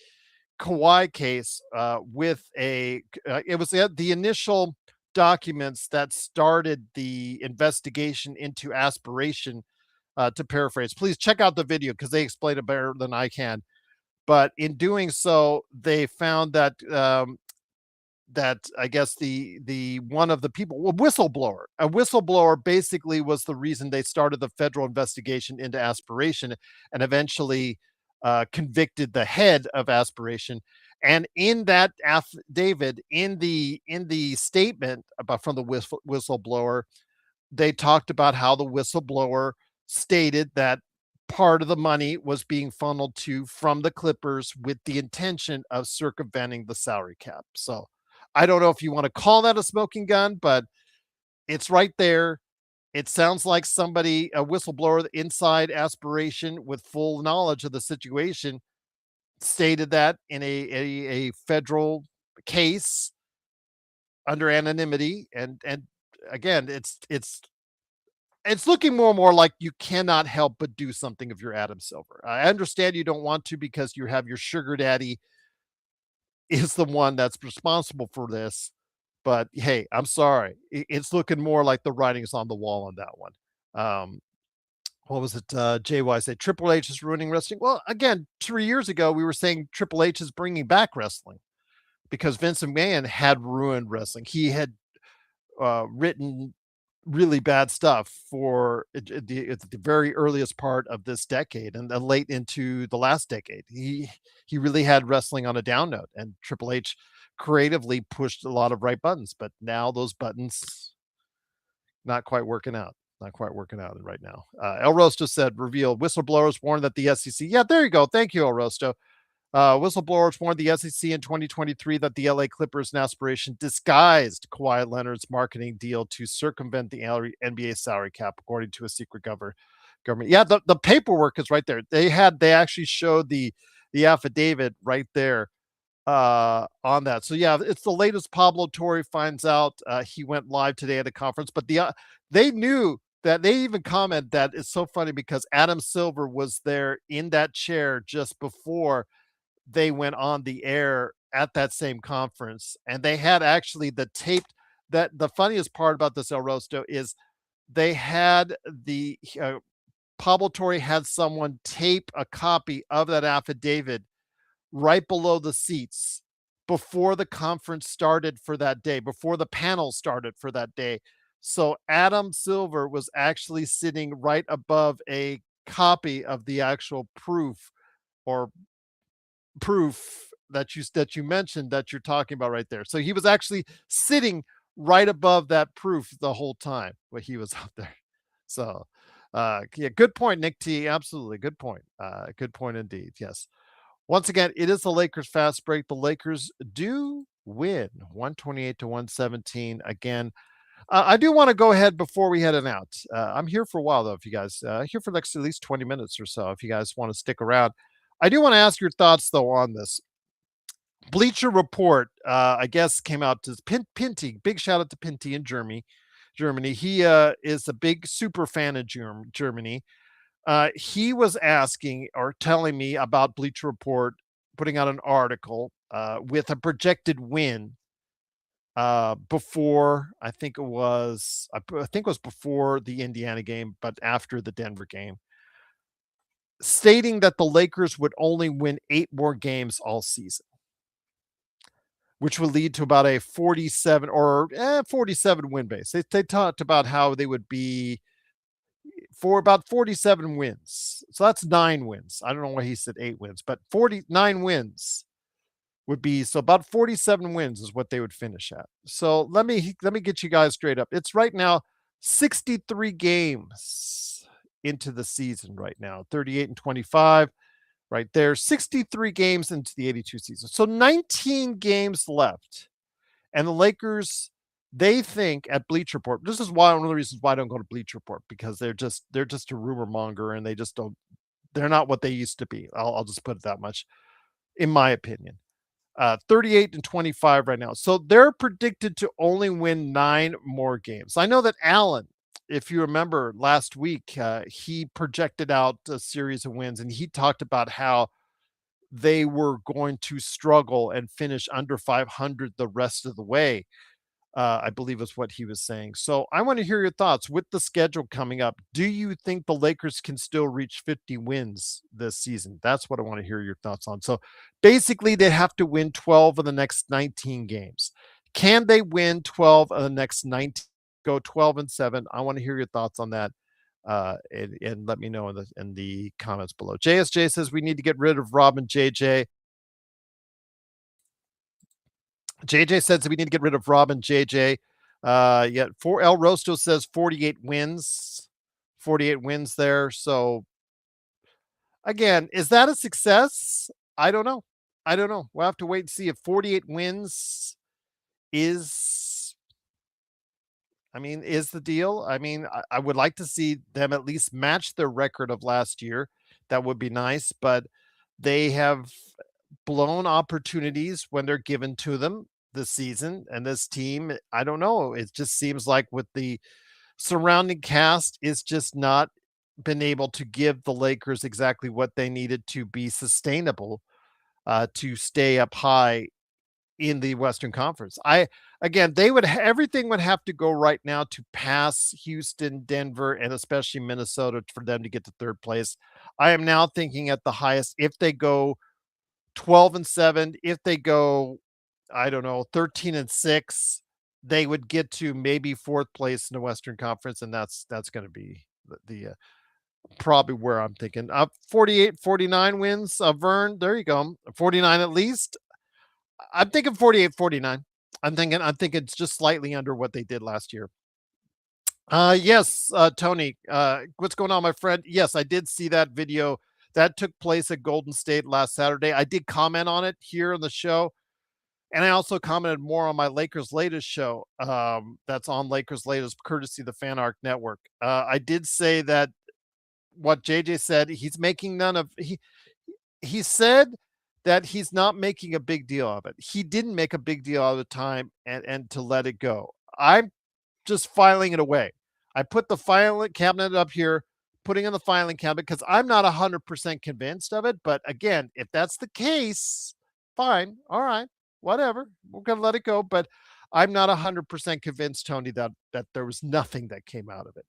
Kawhi case it was the initial documents that started the investigation into aspiration, to paraphrase. Please check out the video because they explain it better than I can. But in doing so, they found that that I guess the one of the people, a whistleblower basically was the reason they started the federal investigation into aspiration and eventually convicted the head of aspiration. And in that affidavit, in the statement about from the whistleblower, they talked about how the whistleblower stated that part of the money was being funneled from the Clippers with the intention of circumventing the salary cap. So I don't know if you want to call that a smoking gun, but it's right there. It sounds like a whistleblower inside aspiration with full knowledge of the situation stated that in a federal case under anonymity. And again, it's looking more and more like you cannot help but do something if you're Adam Silver. I understand you don't want to because you have your sugar daddy is the one that's responsible for this. But hey, I'm sorry. It's looking more like the writing's on the wall on that one. What was it? JY said Triple H is ruining wrestling. Well, again, 3 years ago, we were saying Triple H is bringing back wrestling because Vince McMahon had ruined wrestling. He had written really bad stuff for at the very earliest part of this decade and then late into the last decade. He really had wrestling on a down note, and Triple H creatively pushed a lot of right buttons, but now those buttons not quite working out. Not quite working out right now. El Rosto said, revealed whistleblowers warned that the SEC. Yeah, there you go. Thank you, El Rosto. Whistleblowers warned the SEC in 2023 that the LA Clippers and aspiration disguised Kawhi Leonard's marketing deal to circumvent the NBA salary cap, according to a secret government. Yeah, the paperwork is right there. They actually showed the affidavit right there on that. So yeah, it's the latest Pablo Torre finds out. He went live today at a conference, but they knew that. They even comment that it's so funny because Adam Silver was there in that chair just before they went on the air at that same conference, and they had actually the taped that the funniest part about this El Rosto is they had the Pablo Torre had someone tape a copy of that affidavit right below the seats before the conference started for that day, before the panel started for that day. So Adam Silver was actually sitting right above a copy of the actual or proof that you mentioned that you're talking about right there. So he was actually sitting right above that proof the whole time when he was out there. So yeah, good point, Nick T. Absolutely. Good point. Good point indeed. Yes. Once again, it is the Lakers fast break. The Lakers do win 128 to 117. Again, I do want to go ahead before we head it out. I'm here for a while, though, if you guys, here for the next at least 20 minutes or so, if you guys want to stick around. I do want to ask your thoughts, though, on this. Bleacher Report, I guess, came out to Pinty. Big shout out to Pinty in Germany. Germany. He is a big super fan of Germany. He was asking or telling me about Bleacher Report putting out an article with a projected win before I think it was before the Indiana game, but after the Denver game, stating that the Lakers would only win 8 more games all season, which would lead to about a 47 win base. They talked about how they would be for about 47 wins. So that's 9 wins. I don't know why he said 8 wins, but 49 wins would be, so about 47 wins is what they would finish at. So let me get you guys straight up. It's right now 63 games into the season right now. 38 and 25 right there. 63 games into the 82 season. So 19 games left. And the Lakers, they think at Bleacher Report, this is why one of the reasons why I don't go to Bleacher Report, because they're just a rumor monger, and they're not what they used to be. I'll just put it that much, in my opinion. 38 and 25 right now. So they're predicted to only win 9 more games. I know that Allen, if you remember last week, he projected out a series of wins, and he talked about how they were going to struggle and finish under 500 the rest of the way. I believe is what he was saying. So I want to hear your thoughts with the schedule coming up. Do you think the Lakers can still reach 50 wins this season? That's what I want to hear your thoughts on. So basically, they have to win 12 of the next 19 games. Can they win 12 of the next 19? Go 12-7. I want to hear your thoughts on that. And let me know in the comments below. JSJ says we need to get rid of Rob and JJ. JJ says that we need to get rid of Rob and JJ. Yet for El Rosto says 48 wins. 48 wins there. So again, is that a success? I don't know. I don't know. We'll have to wait and see if 48 wins is the deal. I would like to see them at least match their record of last year. That would be nice, but they have blown opportunities when they're given to them this season. And this team, I don't know. It just seems like with the surrounding cast, is just not been able to give the Lakers exactly what they needed to be sustainable, to stay up high in the Western Conference. Everything would have to go right now to pass Houston, Denver, and especially Minnesota for them to get to third place. I am now thinking at the highest, if they go 12-7, if they go, I don't know, 13-6, they would get to maybe fourth place in the Western Conference, and that's going to be the probably where I'm thinking. 48, 49 wins. Vern, there you go. 49 at least. I'm thinking 48, 49. I'm thinking it's just slightly under what they did last year. Yes, Tony. What's going on, my friend? Yes, I did see that video. That took place at Golden State last Saturday. I did comment on it here on the show. And I also commented more on my Lakers Latest show. That's on Lakers Latest, courtesy of the Fan Arc Network. I did say that what JJ said, he said that he's not making a big deal of it. He didn't make a big deal all the time and to let it go. I'm just filing it away. I put the filing cabinet up here, putting in the filing cabinet, because I'm not 100% convinced of it. But again, if that's the case, fine. All right. whatever. We're gonna let it go. But I'm not 100% convinced, Tony, that there was nothing that came out of it.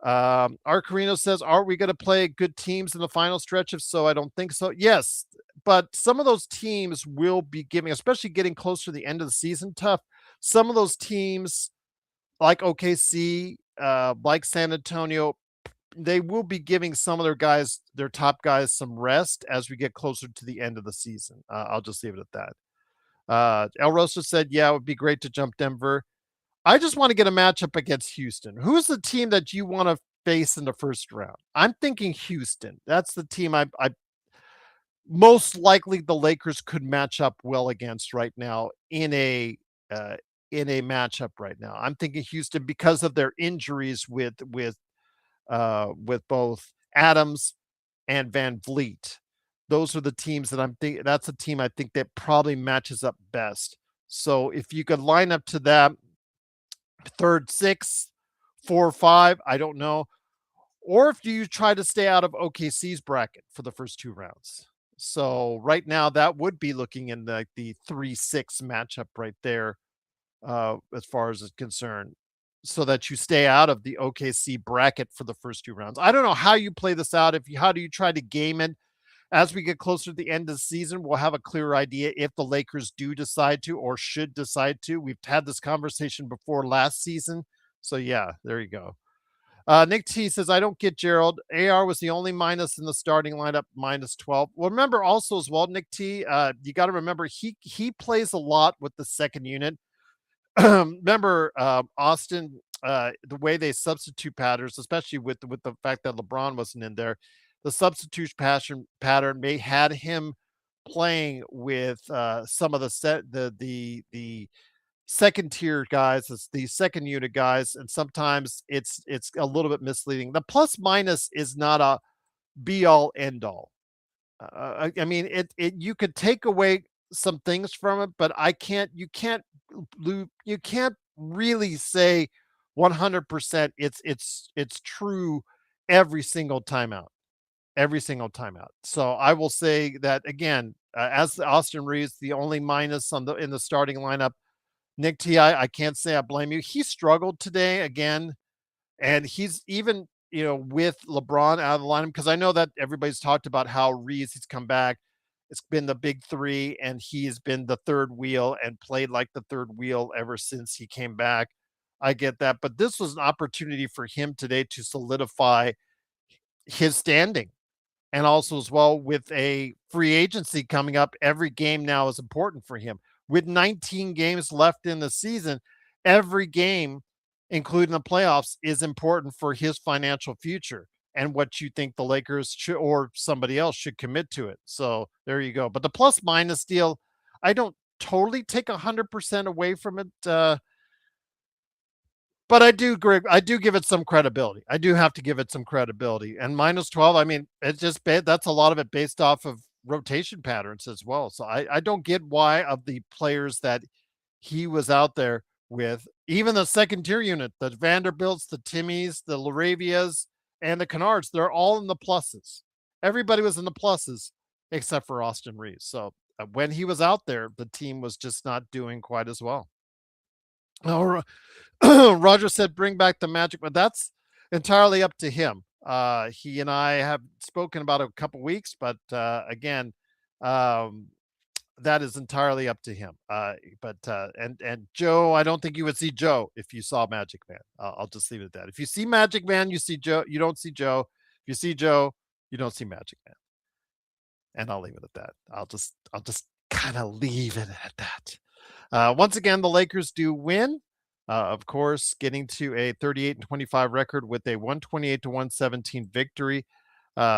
Arcarino says, "Are we going to play good teams in the final stretch? If so, I don't think so." Yes, but some of those teams will be giving, especially getting closer to the end of the season, tough. Some of those teams, like OKC, like San Antonio, they will be giving some of their guys, their top guys, some rest as we get closer to the end of the season. I'll just leave it at that. El Rosa said, "Yeah, it would be great to jump Denver." I just want to get a matchup against Houston. Who's the team that you want to face in the first round? I'm thinking Houston. That's the team I most likely the Lakers could match up well against right now uh, in a matchup right now. I'm thinking Houston because of their injuries with both Adams and Van Vliet. Those are the teams that I'm thinking. That's a team I think that probably matches up best. So if you could line up to that third, six, 4, 5, I don't know. Or if you try to stay out of OKC's bracket for the first 2 rounds. So right now, that would be looking in the 3-6 matchup right there, as far as it's concerned, so that you stay out of the OKC bracket for the first 2 rounds. I don't know how you play this out. How do you try to game it? As we get closer to the end of the season, we'll have a clearer idea if the Lakers do decide to or should decide to. We've had this conversation before last season. So, yeah, there you go. Nick T says, I don't get Gerald. AR was the only minus in the starting lineup, minus 12. Well, remember also as well, Nick T, you got to remember he plays a lot with the second unit. Remember, Austin, the way they substitute patterns, especially with the fact that LeBron wasn't in there, the substitution pattern may had him playing with some of the second tier guys, it's the second unit guys, and sometimes it's a little bit misleading. The plus minus is not a be all end all. I mean, it you could take away some things from it, but you can't really say 100% it's true every single timeout, every single timeout. So I will say that again, as Austin Reeves, the only minus on the in the starting lineup. Nick T, I can't say I blame you. He struggled today again, and he's even, with LeBron out of the lineup, because I know that everybody's talked about how Reeves he's come back. It's been the big three, and he's been the third wheel and played like the third wheel ever since he came back. I get that, but this was an opportunity for him today to solidify his standing. And also, as well, with a free agency coming up, every game now is important for him. With 19 games left in the season, every game, including the playoffs, is important for his financial future and what you think the Lakers should or somebody else should commit to it. So there you go. But the plus minus deal, I don't totally take 100% away from it. But I do, Greg. I do give it some credibility. I do have to give it some credibility. And minus 12, I mean, it's just that's a lot of it based off of rotation patterns as well. So I don't get why of the players that he was out there with, even the second tier unit, the Vanderbilts, the Timmies, the Laravias, and the Kennards, they're all in the pluses. Everybody was in the pluses except for Austin Reeves. So when he was out there, the team was just not doing quite as well. All right. Roger said, "Bring back the magic," but that's entirely up to him. He and I have spoken about it a couple weeks, but again, um, that is entirely up to him. And Joe, I don't think you would see Joe if you saw Magic Man. I'll just leave it at that. If you see Magic Man, you see Joe. You don't see Joe. If you see Joe, you don't see Magic Man. And I'll leave it at that. I'll just kind of leave it at that. Once again, the Lakers do win. Of course, getting to a 38-25 record with a 128-117 victory.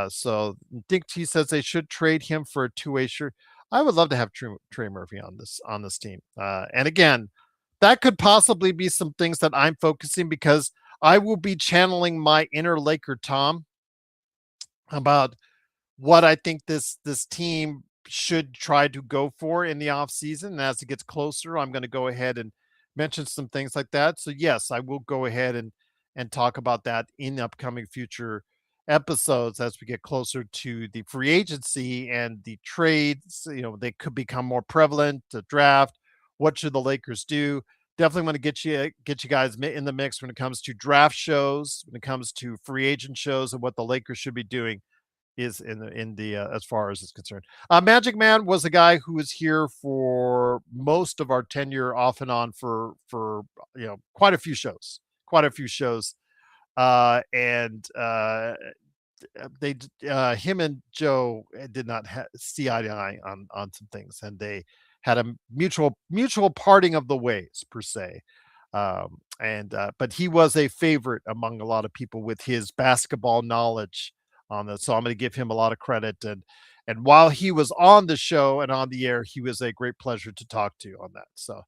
So Dick T says they should trade him for a two-way shirt. I would love to have Trey Murphy on this team. And again, that could possibly be some things that I'm focusing because I will be channeling my inner Laker Tom about what I think this team should try to go for in the offseason. And as it gets closer, I'm going to go ahead and mention some things like that. So yes, I will go ahead and talk about that in upcoming future episodes as we get closer to the free agency and the trades. They could become more prevalent. The draft. What should the Lakers do? Definitely want to get you guys in the mix when it comes to draft shows, when it comes to free agent shows, and what the Lakers should be doing is in the as far as it's concerned. Magic Man was a guy who was here for most of our tenure, off and on for quite a few shows, and they him and Joe did not see eye to eye on some things, and they had a mutual parting of the ways per se. And but he was a favorite among a lot of people with his basketball knowledge on this. So I'm going to give him a lot of credit. And while he was on the show and on the air, he was a great pleasure to talk to on that. So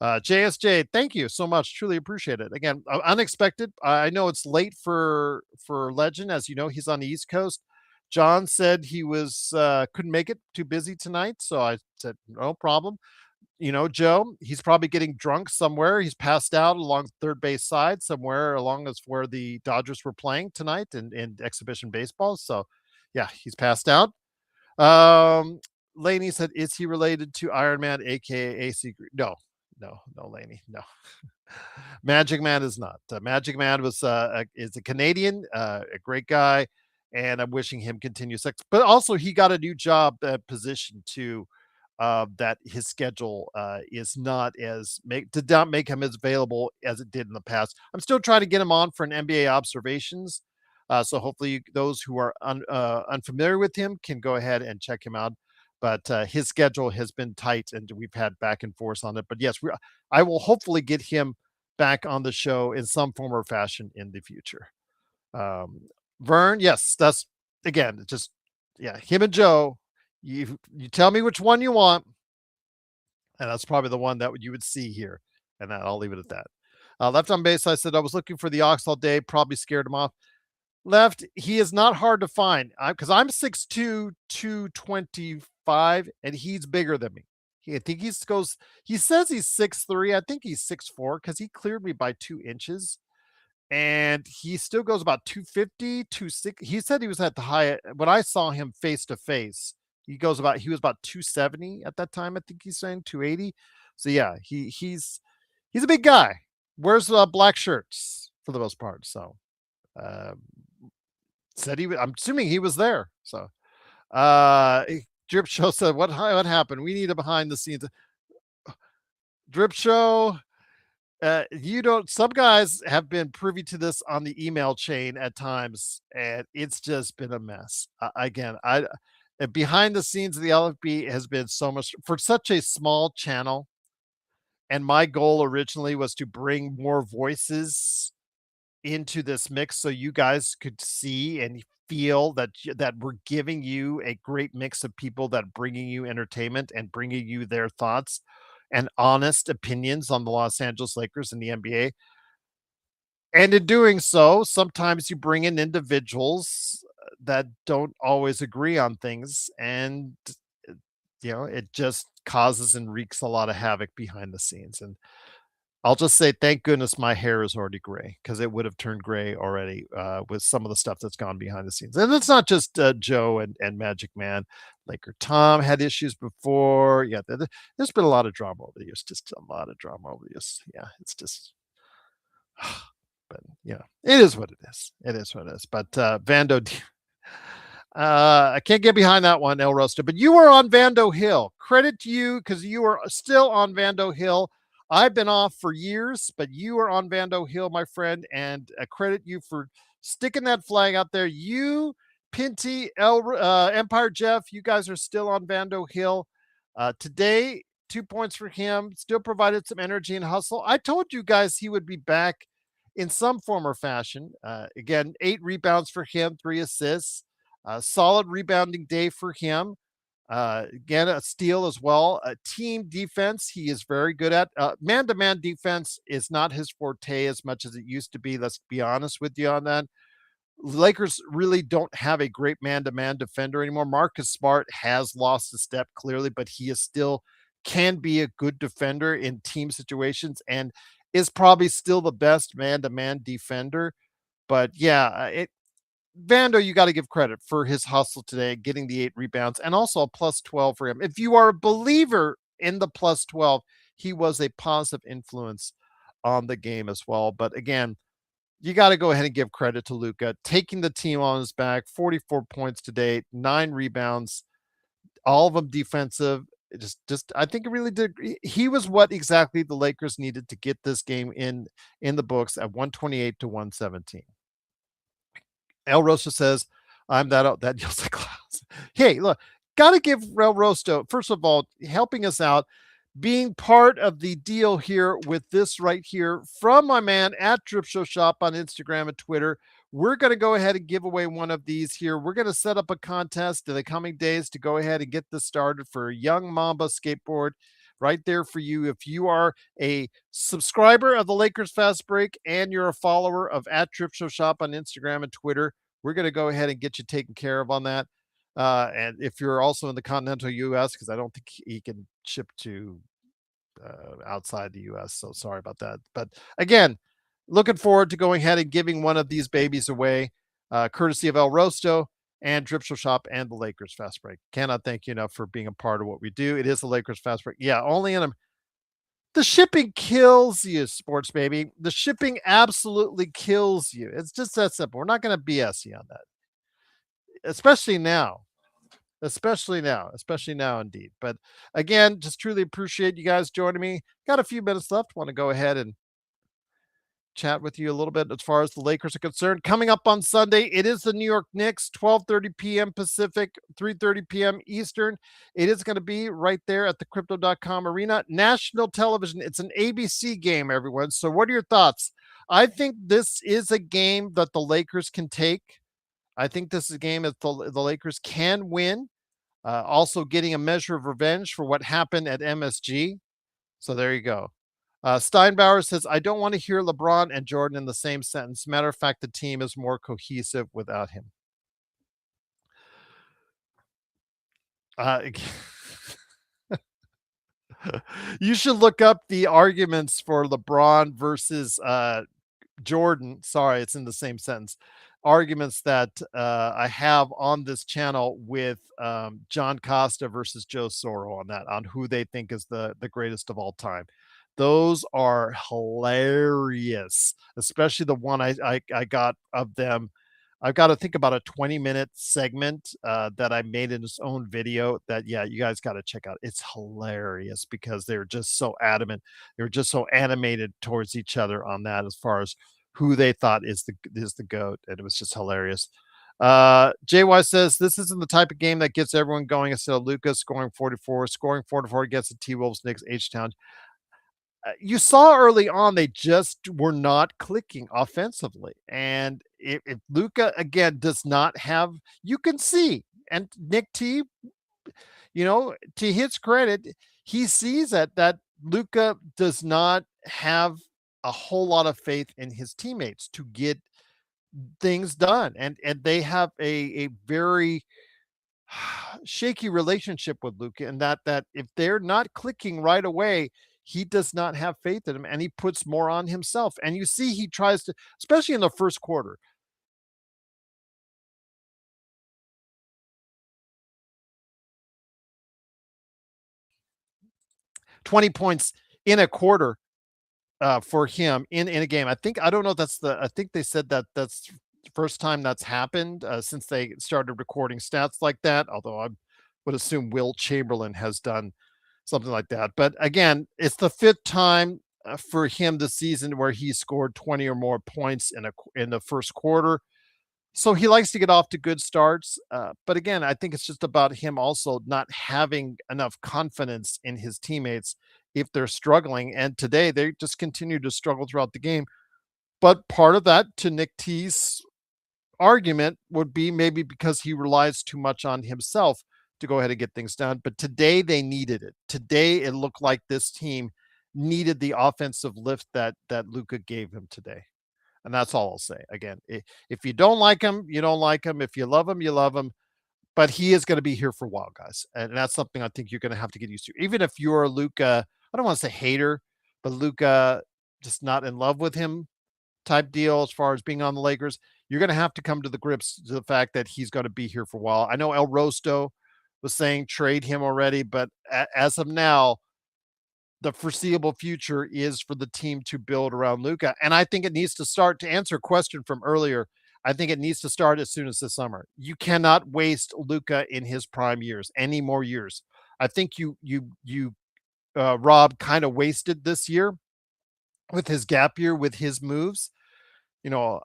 JSJ, thank you so much. Truly appreciate it. Again, unexpected. I know it's late for Legend, as you know, he's on the East Coast. John said he was couldn't make it, too busy tonight. So I said no problem. Joe, he's probably getting drunk somewhere. He's passed out along third base side somewhere along as where the Dodgers were playing tonight in exhibition baseball. So yeah, he's passed out. Laney said, is he related to Iron Man, aka AC? No, no, Laney, no. Magic Man is not. Magic Man is a Canadian, a great guy, and I'm wishing him continued success. But also, he got a new job position too. That his schedule is not did not make him as available as it did in the past. I'm still trying to get him on for an NBA observations. So hopefully those who are unfamiliar with him can go ahead and check him out. But his schedule has been tight, and we've had back and forth on it. But yes, I will hopefully get him back on the show in some form or fashion in the future. Vern, yes, that's again just him and Joe. You tell me which one you want, and that's probably the one that you would see here. And I'll leave it at that. Left on base, I said I was looking for the Ox all day, probably scared him off. Left, he is not hard to find because I'm 6'2", 225, and he's bigger than me. I think he says he's 6'3". I think he's 6'4" because he cleared me by 2 inches. And he still goes about 250, 260. He said he was at the high when I saw him face to face. He was about 270 at that time. I think he's saying 280. So yeah, he's a big guy. Wears black shirts for the most part. So said I'm assuming he was there. So Drip Show said, what happened? We need a behind the scenes. Drip Show, some guys have been privy to this on the email chain at times, and it's just been a mess. Behind the scenes of the LFB has been so much for such a small channel. And my goal originally was to bring more voices into this mix so you guys could see and feel that we're giving you a great mix of people that are bringing you entertainment and bringing you their thoughts and honest opinions on the Los Angeles Lakers and the NBA. And in doing so, sometimes you bring in individuals that don't always agree on things, and it just causes and wreaks a lot of havoc behind the scenes. And I'll just say, thank goodness my hair is already gray, because it would have turned gray already with some of the stuff that's gone behind the scenes. And it's not just Joe and Magic Man. Laker Tom had issues before. Yeah, there's been a lot of drama over the years. Just a lot of drama over the years. Yeah, it's just. But it is what it is. It is what it is. But Vando, I can't get behind that one, El Roster. But you were on Vando Hill. Credit to you, because you are still on Vando Hill. I've been off for years, but you are on Vando Hill, my friend, and I credit you for sticking that flag out there. You, Pinty, Empire Jeff, you guys are still on Vando Hill. Today, 2 points for him. Still provided some energy and hustle. I told you guys he would be back in some form or fashion. Again, 8 rebounds for him, 3 assists. Solid rebounding day for him. Again, a steal as well. Team defense, he is very good at. Man-to-man defense is not his forte as much as it used to be. Let's be honest with you on that. Lakers really don't have a great man-to-man defender anymore. Marcus Smart has lost a step clearly, but he is still can be a good defender in team situations and is probably still the best man-to-man defender. But yeah, Vando, you got to give credit for his hustle today, getting the 8 rebounds and also a plus 12 for him. If you are a believer in the plus 12, he was a positive influence on the game as well. But again, you got to go ahead and give credit to Luka taking the team on his back, 44 points today, 9 rebounds, all of them defensive. Just I think it really did. He was what exactly the Lakers needed to get this game in the books at 128 to 117. El Rosso says, I'm that yells like clouds. Hey, look, got to give El Rosto, first of all, helping us out, being part of the deal here with this right here from my man at Drip Show Shop on Instagram and Twitter. We're going to go ahead and give away one of these here. We're going to set up a contest in the coming days to go ahead and get this started for a Young Mamba skateboard right there for you. If you are a subscriber of the Lakers Fast Break and you're a follower of at Drip Show Shop on Instagram and Twitter, we're going to go ahead and get you taken care of on that. And if you're also in the continental U.S., because I don't think he can ship to outside the U.S., so sorry about that. But again, looking forward to going ahead and giving one of these babies away, courtesy of El Rosto and Drip Show Shop and the Lakers Fast Break. Cannot thank you enough for being a part of what we do. It is the Lakers Fast Break. Yeah, only in a the shipping kills you, sports baby. The shipping absolutely kills you. It's just that simple. We're not going to BS you on that, especially now. Especially now, indeed. But again, just truly appreciate you guys joining me. Got a few minutes left. Want to go ahead and chat with you a little bit as far as the Lakers are concerned. Coming up on Sunday, it is the New York Knicks, 12:30 p.m. Pacific, 3:30 p.m. Eastern. It is going to be right there at the crypto.com arena. National television. It's an ABC game, everyone. So what are your thoughts? I think this is a game that the Lakers can take. I think this is a game that the Lakers can win. Also getting a measure of revenge for what happened at MSG. So there you go. Steinbauer says, I don't want to hear LeBron and Jordan in the same sentence. Matter of fact, the team is more cohesive without him. You should look up the arguments for LeBron versus Jordan. Sorry, it's in the same sentence. Arguments that I have on this channel with John Costa versus Joe Soro on that, on who they think is the greatest of all time. Those are hilarious, especially the one I got of them. I've got to think about a 20-minute segment that I made in its own video that, yeah, you guys got to check out. It's hilarious because they're just so adamant. They're just so animated towards each other on that as far as who they thought is the GOAT. And it was just hilarious. JY says, this isn't the type of game that gets everyone going instead of Lucas scoring 44 against the T-Wolves, Knicks, H-Town. You saw early on they just were not clicking offensively, and if Luka again does not have, you can see, and Nick T, to his credit, he sees that Luka does not have a whole lot of faith in his teammates to get things done, and they have a very shaky relationship with Luka, and that if they're not clicking right away, he does not have faith in him, and he puts more on himself. And you see, he tries to, especially in the first quarter. 20 points in a quarter for him in a game. I don't know. I think they said that that's the first time that's happened since they started recording stats like that. Although I would assume Will Chamberlain has done something like that. But again, it's the 5th time for him this season where he scored 20 or more points in the first quarter. So he likes to get off to good starts. But again, I think it's just about him also not having enough confidence in his teammates if they're struggling. And today they just continue to struggle throughout the game. But part of that, to Nick T's argument, would be maybe because he relies too much on himself to go ahead and get things done. But today they needed it. Today it looked like this team needed the offensive lift that Luka gave him today. And that's all I'll say. Again, if you don't like him, you don't like him. If you love him, you love him. But he is going to be here for a while, guys. And that's something I think you're going to have to get used to. Even if you're a Luka, I don't want to say hater, but Luka just not in love with him type deal as far as being on the Lakers, you're going to have to come to the grips to the fact that he's going to be here for a while. I know El Rosto was saying trade him already, but as of now, the foreseeable future is for the team to build around Luka. And I think it needs to start, to answer a question from earlier. I think it needs to start as soon as this summer. You cannot waste Luka in his prime years, any more years. I think Rob kind of wasted this year with his gap year, with his moves, you know,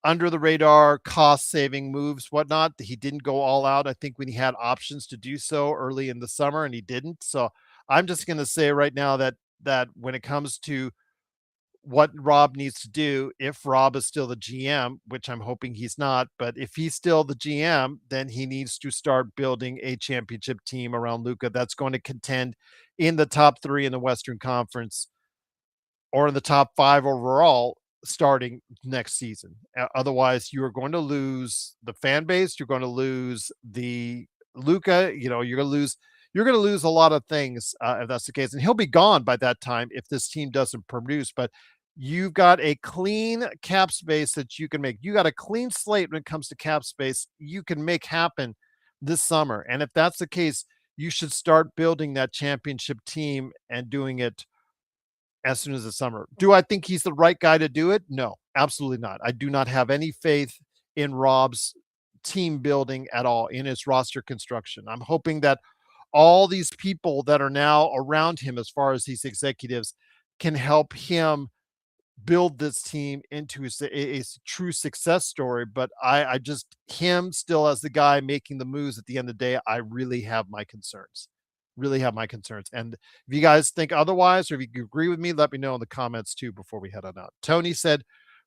under the radar, cost saving moves, whatnot. He didn't go all out. I think when he had options to do so early in the summer, and he didn't. So I'm just going to say right now that when it comes to what Rob needs to do, if Rob is still the GM, which I'm hoping he's not, but if he's still the GM, then he needs to start building a championship team around Luka that's going to contend in the top 3 in the Western Conference or in the top 5 overall starting next season. Otherwise, you are going to lose the fan base. You're going to lose the Luka. You know, you're going to lose. You're going to lose a lot of things if that's the case, and he'll be gone by that time if this team doesn't produce. But you've got a clean cap space that you can make. You got a clean slate when it comes to cap space. You can make happen this summer, and if that's the case, you should start building that championship team and doing it as soon as the summer. Do I think he's the right guy to do it? No, absolutely not. I do not have any faith in Rob's team building at all, in his roster construction. I'm hoping that all these people that are now around him, as far as these executives, can help him build this team into a true success story. But I just, him still as the guy making the moves at the end of the day, I really have my concerns. Really have my concerns. And if you guys think otherwise, or if you agree with me, let me know in the comments too before we head on out. Tony said,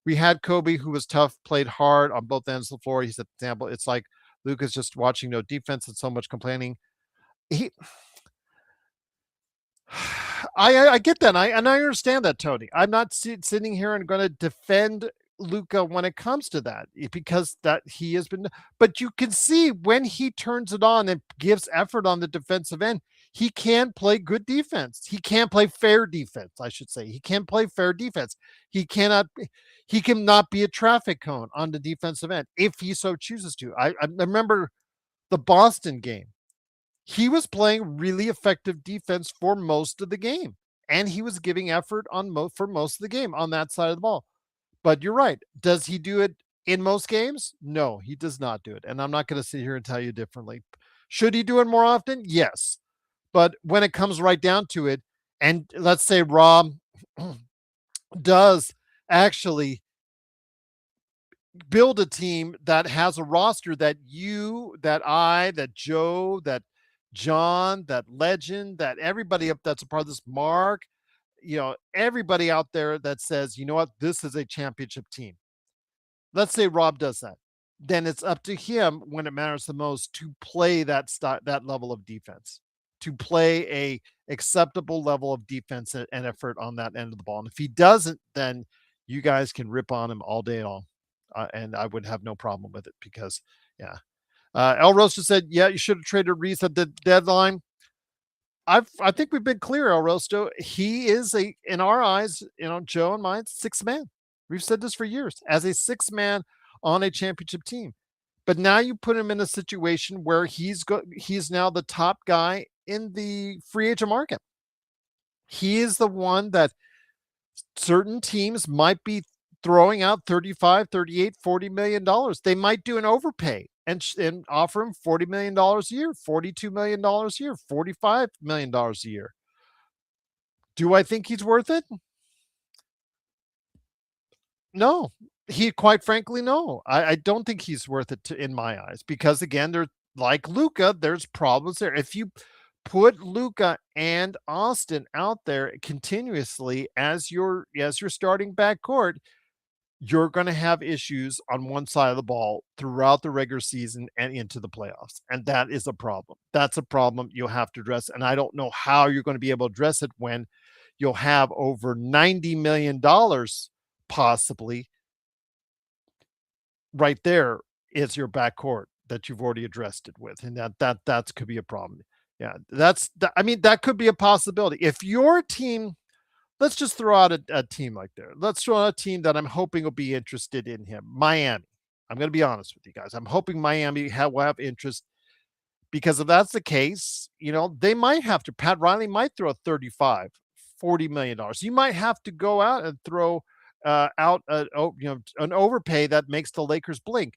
we had Kobe, who was tough, played hard on both ends of the floor. He said, example, it's like Luka's just watching no defense and so much complaining. He I get that. I understand that, Tony. I'm not sitting here and going to defend Luka when it comes to that, because that he has been. But you can see when he turns it on and gives effort on the defensive end, he can play good defense. He can play fair defense, I should say. He can play fair defense. He cannot. He cannot be a traffic cone on the defensive end if he so chooses to. I remember the Boston game. He was playing really effective defense for most of the game, and he was giving effort on for most of the game on that side of the ball. But you're right. Does he do it in most games? No, he does not do it. And I'm not going to sit here and tell you differently. Should he do it more often? Yes. But when it comes right down to it, and let's say Rob does actually build a team that has a roster that that Joe, that John, that Legend, that everybody up that's a part of this, Mark, everybody out there that says, you know what, this is a championship team. Let's say Rob does that. Then it's up to him when it matters the most to play that level of defense, to play a acceptable level of defense and effort on that end of the ball. And if he doesn't, then you guys can rip on him all day long. And I would have no problem with it because, yeah. El Rosa said, yeah, you should have traded Reese at the deadline. I think we've been clear, El Rosto. He is in our eyes, Joe and mine, sixth man. We've said this for years, as a sixth man on a championship team. But now you put him in a situation where he's now the top guy in the free agent market. He is the one that certain teams might be throwing out 35, 38, $40 million. They might do an overpay and offer him $40 million a year, $42 million a year, $45 million a year. Do I think he's worth it? No. Quite frankly, no. I don't think he's worth it in my eyes, because again, there's, like Luka, there's problems there. If you put Luka and Austin out there continuously as your starting backcourt, you're going to have issues on one side of the ball throughout the regular season and into the playoffs. And that is a problem. That's a problem you'll have to address. And I don't know how you're going to be able to address it when you'll have over $90 million possibly right there is your backcourt that you've already addressed it with. And that could be a problem. Yeah, that could be a possibility. If your team let's just throw out a team like there. Let's throw out a team that I'm hoping will be interested in him. Miami. I'm going to be honest with you guys. I'm hoping Miami will have interest because if that's the case, they might have to. Pat Riley might throw 35, $40 million. You might have to go out and throw out an overpay that makes the Lakers blink.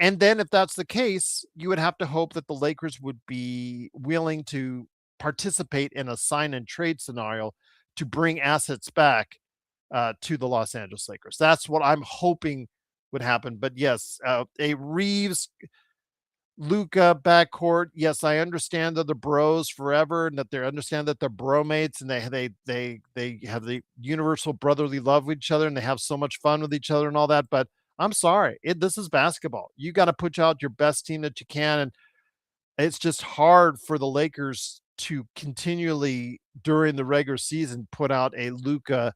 And then if that's the case, you would have to hope that the Lakers would be willing to participate in a sign and trade scenario to bring assets back to the Los Angeles Lakers. That's what I'm hoping would happen. But yes, a Reeves Luca backcourt. Yes, I understand that the bros forever, and that they understand that they're bromates, and they have the universal brotherly love with each other, and they have so much fun with each other and all that. But I'm sorry, this is basketball. You got to put out your best team that you can, and it's just hard for the Lakers to continually during the regular season put out a Luca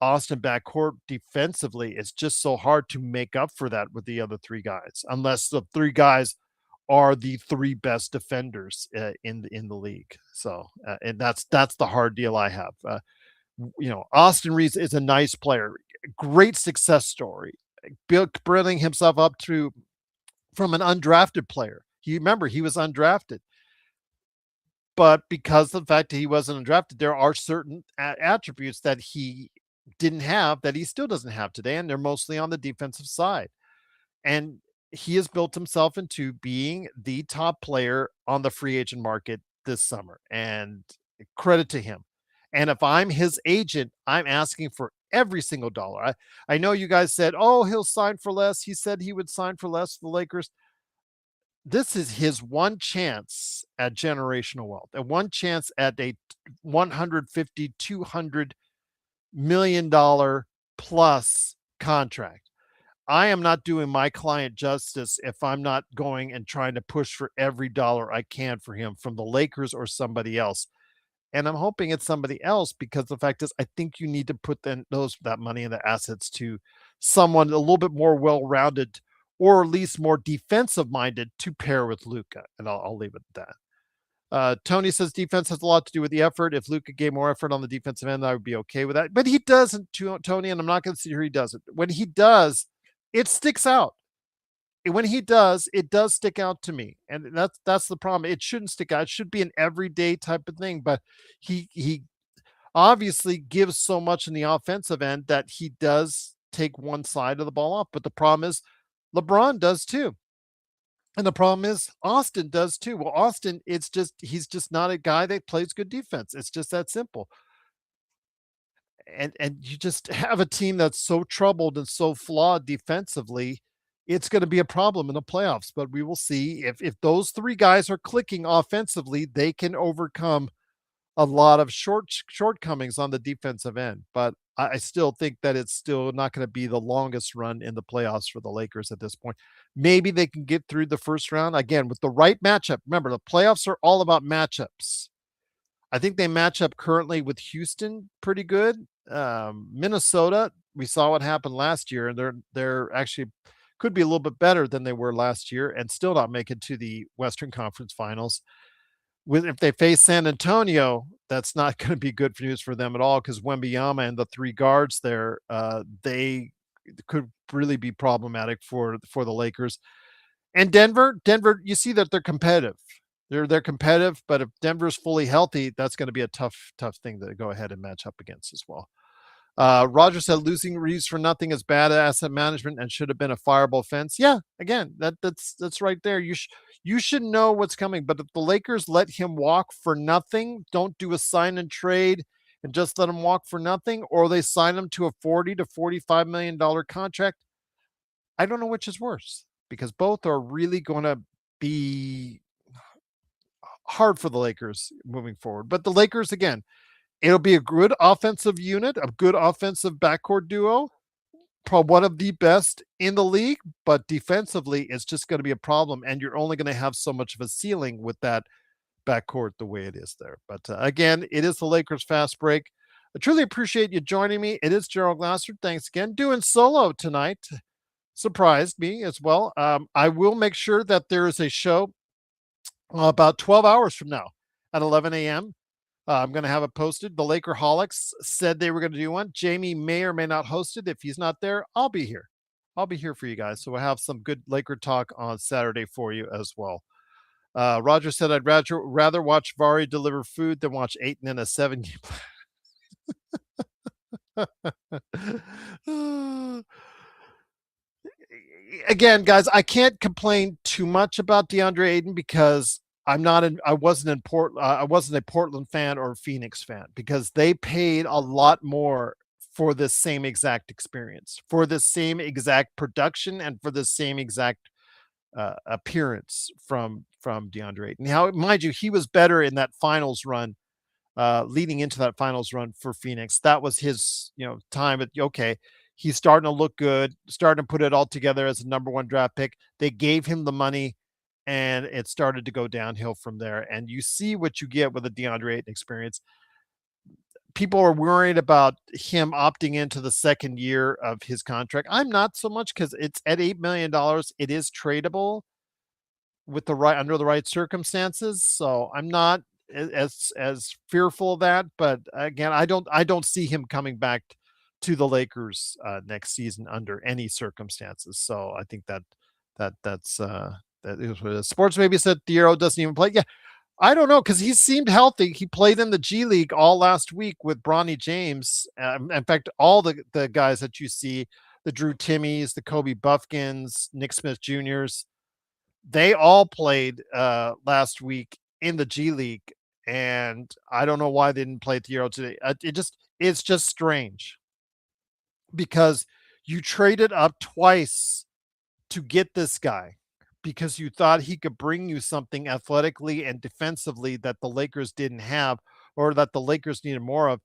Austin backcourt defensively. It's just so hard to make up for that with the other three guys, unless the three guys are the three best defenders in the league. So, and that's the hard deal I have. Austin Reeves is a nice player, great success story, building himself up from an undrafted player. Remember, he was undrafted. But because of the fact that he wasn't undrafted, there are certain attributes that he didn't have that he still doesn't have today, and they're mostly on the defensive side. And he has built himself into being the top player on the free agent market this summer, and credit to him. And if I'm his agent, I'm asking for every single dollar. I know you guys said, oh, he'll sign for less. He said he would sign for less for the Lakers. This is his one chance at generational wealth, and one chance at a 150, $200 million plus contract. I am not doing my client justice if I'm not going and trying to push for every dollar I can for him from the Lakers or somebody else. And I'm hoping it's somebody else, because the fact is, I think you need to put that money and the assets to someone a little bit more well-rounded, or at least more defensive-minded, to pair with Luka. And I'll leave it at that. Tony says defense has a lot to do with the effort. If Luka gave more effort on the defensive end, I would be okay with that. But he doesn't, Tony, and I'm not going to sit here he doesn't. When he does, it sticks out. When he does, it does stick out to me, and that's the problem. It shouldn't stick out. It should be an everyday type of thing. But he obviously gives so much in the offensive end that he does take one side of the ball off. But the problem is, LeBron does too. And the problem is Austin does too. Well, Austin, he's just not a guy that plays good defense. It's just that simple. And you just have a team that's so troubled and so flawed defensively, it's going to be a problem in the playoffs. But we will see if those three guys are clicking offensively, they can overcome a lot of shortcomings on the defensive end. But I still think that it's still not going to be the longest run in the playoffs for the Lakers at this point. Maybe they can get through the first round again with the right matchup. Remember, the playoffs are all about matchups. I think they match up currently with Houston pretty good. Minnesota, we saw what happened last year, and they're actually could be a little bit better than they were last year, and still not make it to the Western Conference Finals. If they face San Antonio, that's not going to be good news for them at all, because Wembanyama and the three guards there, they could really be problematic for the Lakers. And Denver, you see that they're competitive. They're competitive, but if Denver's fully healthy, that's going to be a tough thing to go ahead and match up against as well. Roger said losing Reeves for nothing is bad asset management and should have been a fireable offense. Yeah, again, that's right there. You should know what's coming. But if the Lakers let him walk for nothing, don't do a sign and trade and just let him walk for nothing, or they sign him to a $40 to $45 million contract, I don't know which is worse, because both are really going to be hard for the Lakers moving forward. But the Lakers, again, it'll be a good offensive unit, a good offensive backcourt duo, probably one of the best in the league, but defensively, it's just going to be a problem, and you're only going to have so much of a ceiling with that backcourt the way it is there. But again, it is the Lakers Fast Break. I truly appreciate you joining me. It is Gerald Glasser. Thanks again. Doing solo tonight. Surprised me as well. I will make sure that there is a show about 12 hours from now at 11 a.m. I'm going to have it posted. The Lakerholics said they were going to do one. Jamie may or may not host it. If he's not there, I'll be here. I'll be here for you guys. So we'll have some good Laker talk on Saturday for you as well. Roger said, I'd rather watch Vari deliver food than watch Aiton in a 7-game. Again, guys, I can't complain too much about DeAndre Ayton because I wasn't a Portland fan or a Phoenix fan because they paid a lot more for this same exact experience, for the same exact production, and for the same exact appearance from DeAndre Ayton. Now, mind you, he was better in that finals run, leading into that finals run for Phoenix. That was his, time. At okay, he's starting to look good, starting to put it all together as a number one draft pick. They gave him the money, and it started to go downhill from there. And you see what you get with the DeAndre Ayton experience. People are worried about him opting into the second year of his contract. I'm not so much because it's at $8 million. It is tradable with under the right circumstances. So I'm not as fearful of that. But again, I don't see him coming back to the Lakers next season under any circumstances. So I think that's that is what it is. Sports maybe said Thiero doesn't even play. Yeah, I don't know because he seemed healthy. He played in the G League all last week with Bronny James. In fact, all the guys that you see, the Drew Timmies, the Kobe Buffkins, Nick Smith Juniors, they all played last week in the G League, and I don't know why they didn't play Thiero today. It's just strange because you traded up twice to get this guy because you thought he could bring you something athletically and defensively that the Lakers didn't have or that the Lakers needed more of.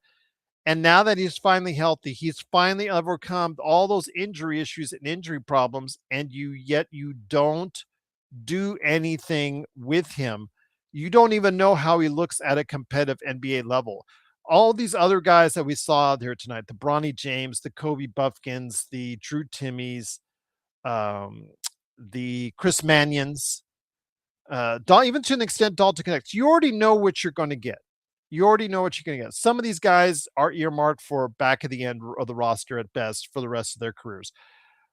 And now that he's finally healthy, he's finally overcome all those injury issues and injury problems, and yet you don't do anything with him. You don't even know how he looks at a competitive NBA level. All these other guys that we saw there tonight, the Bronny James, the Kobe Buffkins, the Drew Timmies, um, the Chris Manions, even to an extent, Dalton Connects. You already know what you're going to get. You already know what you're going to get. Some of these guys are earmarked for back of the end of the roster at best for the rest of their careers.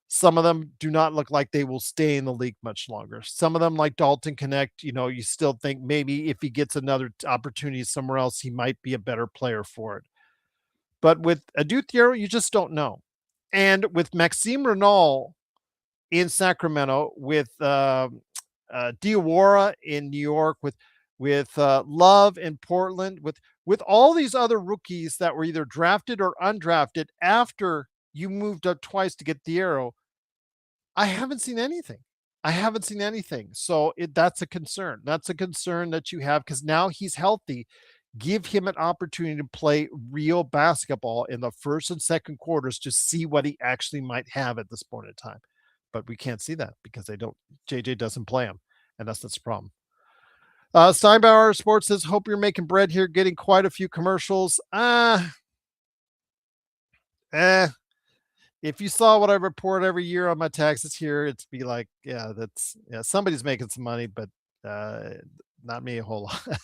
Some of them do not look like they will stay in the league much longer. Some of them, like Dalton Connect, you still think maybe if he gets another opportunity somewhere else, he might be a better player for it. But with Adou Thiero, you just don't know. And with Maxime Renal in Sacramento, with Diawara in New York, with Love in Portland, with all these other rookies that were either drafted or undrafted after you moved up twice to get Thiero, I haven't seen anything. So that's a concern. That's a concern that you have because now he's healthy. Give him an opportunity to play real basketball in the first and second quarters to see what he actually might have at this point in time. But we can't see that because JJ doesn't play him. And that's the problem. Steinbauer Sports says, hope you're making bread here, getting quite a few commercials. If you saw what I report every year on my taxes here, it'd be like, somebody's making some money, but not me a whole lot.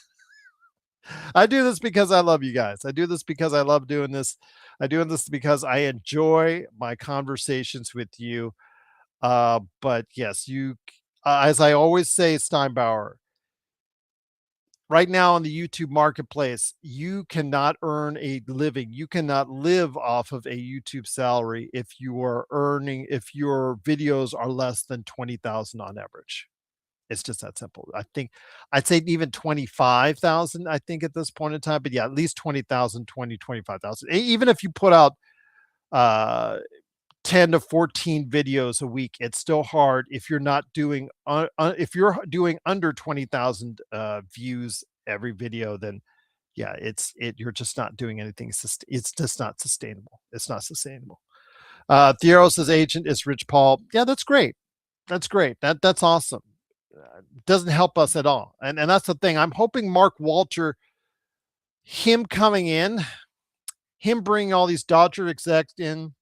I do this because I love you guys. I do this because I love doing this. I do this because I enjoy my conversations with you. But yes, as I always say, Steinbauer, right now in the YouTube marketplace, you cannot earn a living. You cannot live off of a YouTube salary if your videos are less than 20,000 on average. It's just that simple. I'd say even 25,000, I think at this point in time, but yeah, at least 20,000, 25,000. Even if you put out 10 to 14 videos a week, it's still hard if you're not doing if you're doing under 20,000 views every video, then yeah, you're just not doing anything. It's just not sustainable. It's not sustainable. Thieros' agent is Rich Paul. Yeah, that's great. That's great. That's awesome. Doesn't help us at all. And that's the thing. I'm hoping Mark Walter, him coming in, him bringing all these Dodger execs in,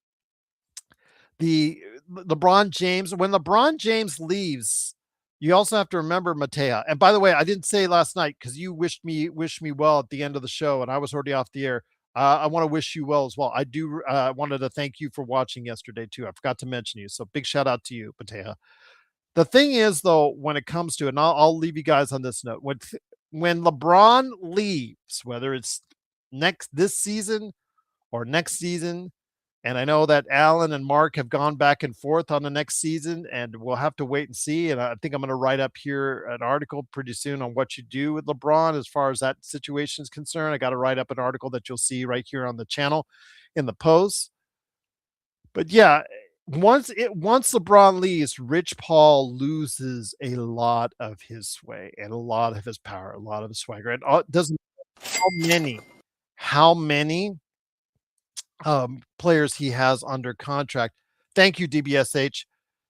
the LeBron James, when LeBron James leaves, You also have to remember, Matea. And by the way, I didn't say last night because you wished me well at the end of the show, and I was already off the air. I want to wish you well as well. I do wanted to thank you for watching yesterday too. I forgot to mention you, so big shout out to you, Matea. The thing is, though, when it comes to it, and I'll leave you guys on this note. When LeBron leaves, whether it's next this season or next season, and I know that Alan and Mark have gone back and forth on the next season, and we'll have to wait and see. And I think I'm going to write up here an article pretty soon on what you do with LeBron as far as that situation is concerned. I got to write up an article that you'll see right here on the channel in the post. But yeah, once LeBron leaves, Rich Paul loses a lot of his sway and a lot of his power, a lot of his swagger. And it doesn't how many players he has under contract. Thank you, DBSH.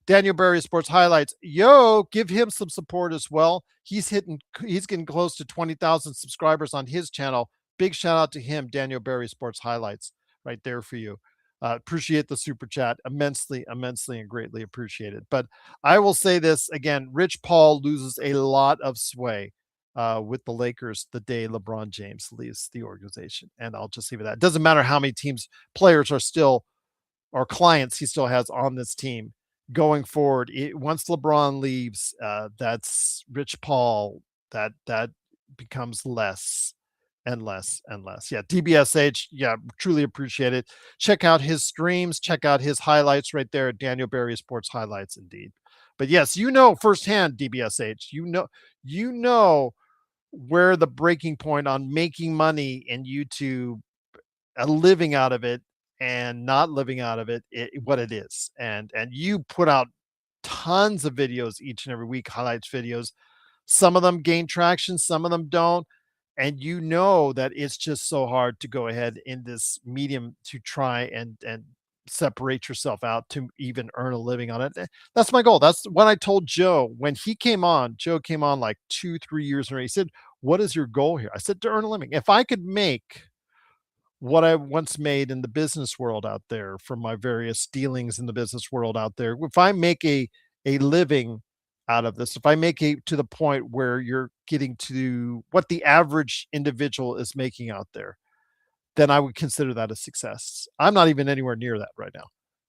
Daniel Berry Sports Highlights. Yo, give him some support as well. He's getting close to 20,000 subscribers on his channel. Big shout out to him, Daniel Berry Sports Highlights, right there for you. Appreciate the super chat immensely, immensely, and greatly appreciated. But I will say this again: Rich Paul loses a lot of sway with the Lakers the day LeBron James leaves the organization, and I'll just leave it at that. It doesn't matter how many players are still, or clients he still has on this team going forward. Once LeBron leaves, that's Rich Paul. That becomes less and less and less. Yeah, DBSH. Yeah, truly appreciate it. Check out his streams. Check out his highlights right there at Daniel Berry Sports Highlights. Indeed. But yes, you know firsthand, DBSH. You know where the breaking point on making money in YouTube, a living out of it and not living out of it, what it is. And you put out tons of videos each and every week, highlights videos. Some of them gain traction, some of them don't. And you know that it's just so hard to go ahead in this medium to try and separate yourself out to even earn a living on it. That's my goal. That's what I told Joe when he came on. Joe came on like 2-3 years ago. He said, "What is your goal here?" I said, "To earn a living. If I could make what I once made in the business world out there from my various dealings in the business world out there, if I make a living out of this, if I make it to the point where you're getting to what the average individual is making out there, then I would consider that a success." I'm not even anywhere near that right now.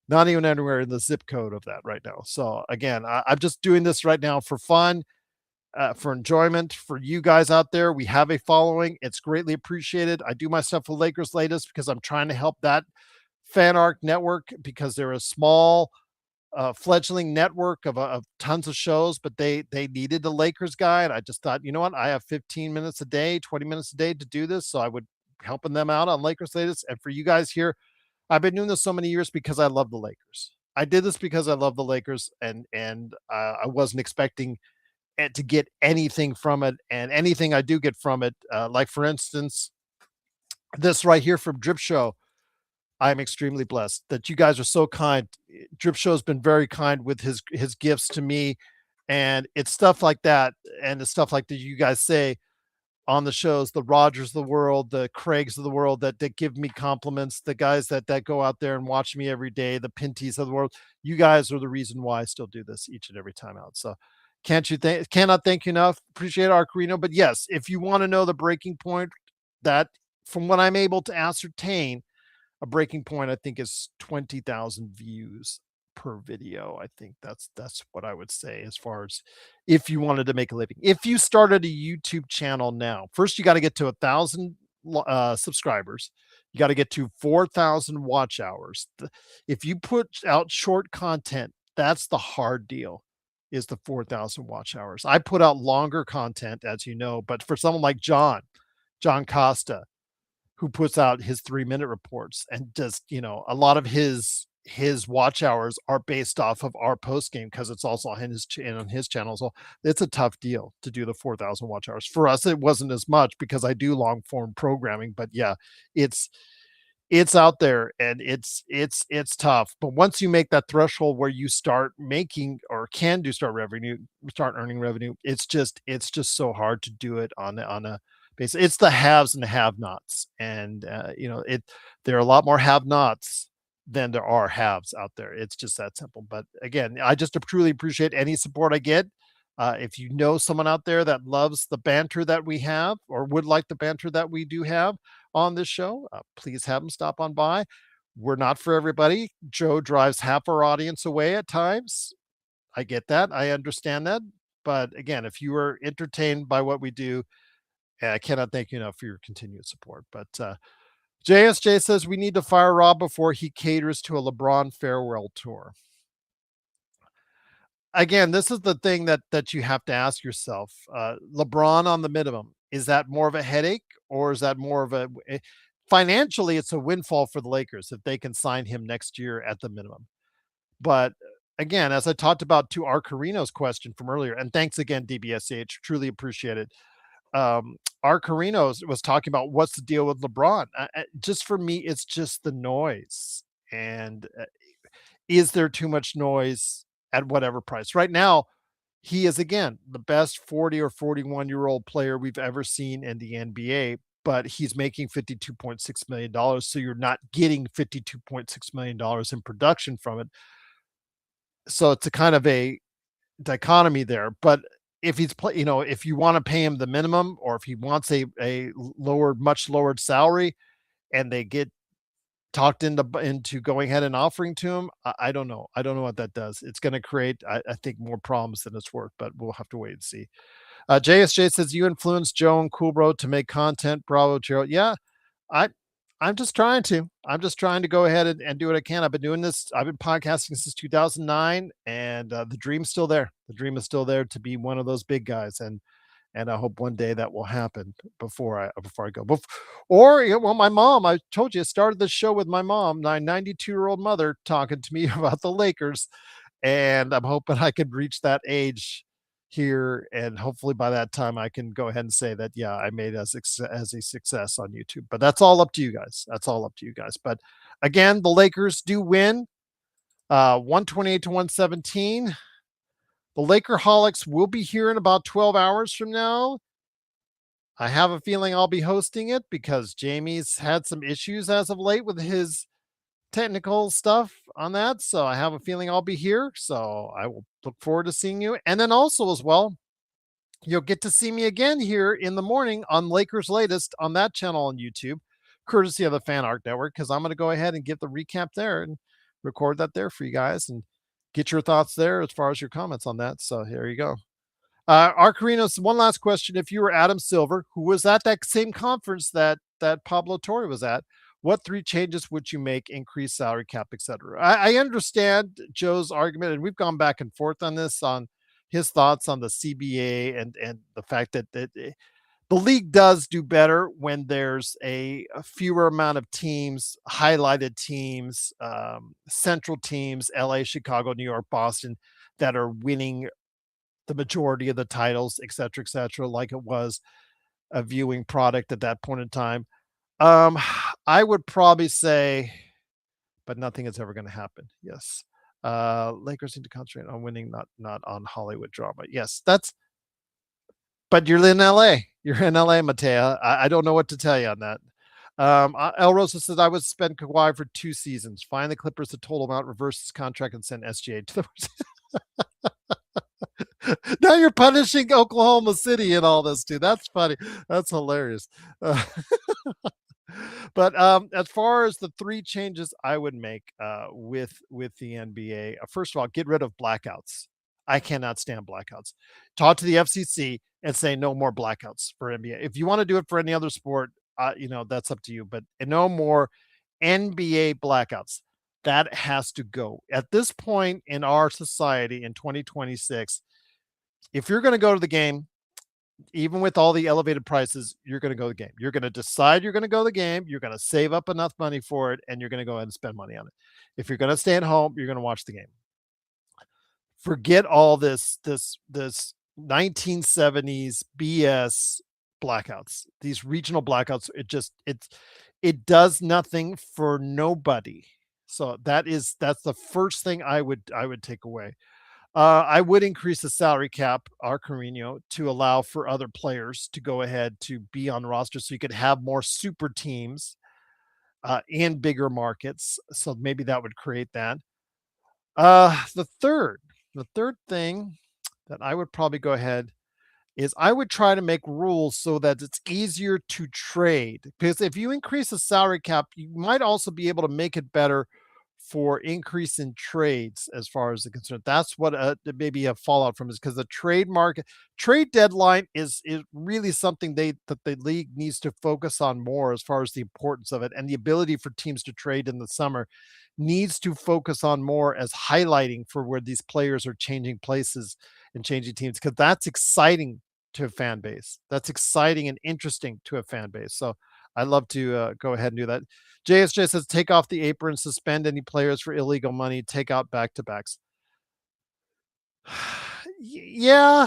Not even anywhere in the zip code of that right now. So again, I'm just doing this right now for fun, for enjoyment, for you guys out there. We have a following. It's greatly appreciated. I do my stuff with Lakers Latest because I'm trying to help that fan arc network because they're a small fledgling network of tons of shows, but they needed the Lakers guy. And I just thought, you know what? I have 15 minutes a day, 20 minutes a day to do this. So I would helping them out on Lakers Latest. And for you guys here, I've been doing this so many years because I love the Lakers. I did this because I love the Lakers, and I wasn't expecting to get anything from it, and anything I do get from it, like for instance, this right here from Drip Show. I'm extremely blessed that you guys are so kind. Drip Show has been very kind with his gifts to me, and it's stuff like that, and the stuff like that you guys say on the shows, the Rogers of the world, the Craigs of the world that give me compliments, the guys that go out there and watch me every day, the Pinties of the world. You guys are the reason why I still do this each and every time out. So cannot thank you enough. Appreciate Arcarino. But yes, if you want to know the breaking point, that from what I'm able to ascertain, a breaking point I think is 20,000 views per video. I think that's what I would say as far as if you wanted to make a living. If you started a YouTube channel now, first you got to get to 1,000 subscribers. You got to get to 4,000 watch hours. If you put out short content, that's the hard deal, is the 4,000 watch hours. I put out longer content, as you know, but for someone like John Costa, who puts out his 3-minute reports and just, a lot of his watch hours are based off of our post game because it's also on his channel. So it's a tough deal to do the 4,000 watch hours. For us, it wasn't as much because I do long form programming, but yeah, it's out there and it's tough. But once you make that threshold where you start making or can do start earning revenue, it's just so hard to do it on a basis. It's the haves and the have-nots, and there are a lot more have-nots than there are haves out there. It's just that simple. But again, I just truly appreciate any support I get. If you know someone out there that loves the banter that we have or would like the banter that we do have on this show, please have them stop on by. We're not for everybody. Joe drives half our audience away at times. I get that. I understand that. But again, if you are entertained by what we do, I cannot thank you enough for your continued support. But JSJ says we need to fire Rob before he caters to a LeBron farewell tour. Again, this is the thing that you have to ask yourself. LeBron on the minimum, is that more of a headache or is that more of financially it's a windfall for the Lakers if they can sign him next year at the minimum. But again, as I talked about to our Carino's question from earlier, and thanks again, DBSH, truly appreciate it. Our Carino's was talking about what's the deal with LeBron. Just for me, it's just the noise. And is there too much noise at whatever price? Right now, he is again the best 40 or 41-year-old player we've ever seen in the NBA, but he's making $52.6 million. So you're not getting $52.6 million in production from it. So it's a kind of a dichotomy there. But if he's if you want to pay him the minimum or if he wants a much lowered salary and they get talked into going ahead and offering to him, I don't know. I don't know what that does. It's going to create, I think, more problems than it's worth, but we'll have to wait and see. JSJ says you influenced Joe and Coolbro to make content. Bravo, Joe. Yeah, I I'm just trying to. I'm just trying to go ahead and do what I can. I've been doing this. I've been podcasting since 2009, and the dream's still there. The dream is still there to be one of those big guys, and I hope one day that will happen before I go. Well, my mom. I told you, I started the show with my mom, my 92-year-old mother, talking to me about the Lakers, and I'm hoping I can reach that age here, and hopefully by that time I can go ahead and say that yeah, I made as a success on YouTube. But that's all up to you guys. That's all up to you guys. But again, the Lakers do win 128 to 117. The Lakerholics will be here in about 12 hours from now. I have a feeling I'll be hosting it because Jamie's had some issues as of late with his technical stuff on that. So I have a feeling I'll be here. So I will look forward to seeing you. And then also as well, you'll get to see me again here in the morning on Lakers Latest on that channel on YouTube, courtesy of the Fan Art Network, because I'm going to go ahead and get the recap there and record that there for you guys and get your thoughts there as far as your comments on that. So here you go. Arcarinos, one last question. If you were Adam Silver, who was at that same conference that Pablo Torre was at, what 3 changes would you make? Increase salary cap, etc. I understand Joe's argument, and we've gone back and forth on this, on his thoughts on the CBA and the fact that the league does do better when there's a fewer amount of teams, highlighted teams, central teams, LA, Chicago, New York, Boston, that are winning the majority of the titles, et cetera, like it was a viewing product at that point in time. I would probably say, but nothing is ever going to happen. Yes. Lakers need to concentrate on winning, not on Hollywood drama. Yes, but you're in LA. You're in LA, Matea. I don't know what to tell you on that. El Rosa says, I would spend Kawhi for 2 seasons. Find the Clippers the total amount, reverse his contract, and send SGA to the now you're punishing Oklahoma City and all this too. That's funny. That's hilarious. But as far as the 3 changes I would make with the NBA, first of all, get rid of blackouts. I cannot stand blackouts. Talk to the FCC and say no more blackouts for NBA. If you want to do it for any other sport, that's up to you. But no more NBA blackouts. That has to go. At this point in our society in 2026, if you're going to go to the game, even with all the elevated prices, you're going to go to the game. You're going to decide you're going to go to the game. You're going to save up enough money for it, and you're going to go ahead and spend money on it. If you're going to stay at home, you're going to watch the game. Forget all this 1970s BS blackouts. These regional blackouts, it does nothing for nobody. So that's the first thing I would take away. I would increase the salary cap, our Carino, to allow for other players to go ahead to be on the roster so you could have more super teams in bigger markets. So maybe that would create that. The third thing, that I would probably go ahead is I would try to make rules so that it's easier to trade. Because if you increase the salary cap, you might also be able to make it better for increase in trades as far as the concern. That's what maybe a fallout from is because the trade market trade deadline is really something that the league needs to focus on more as far as the importance of it and the ability for teams to trade in the summer needs to focus on more as highlighting for where these players are changing places and changing teams because that's exciting to a fan base. That's exciting and interesting to a fan base. So I'd love to go ahead and do that. JSJ says take off the apron, suspend any players for illegal money, take out back to backs. Yeah,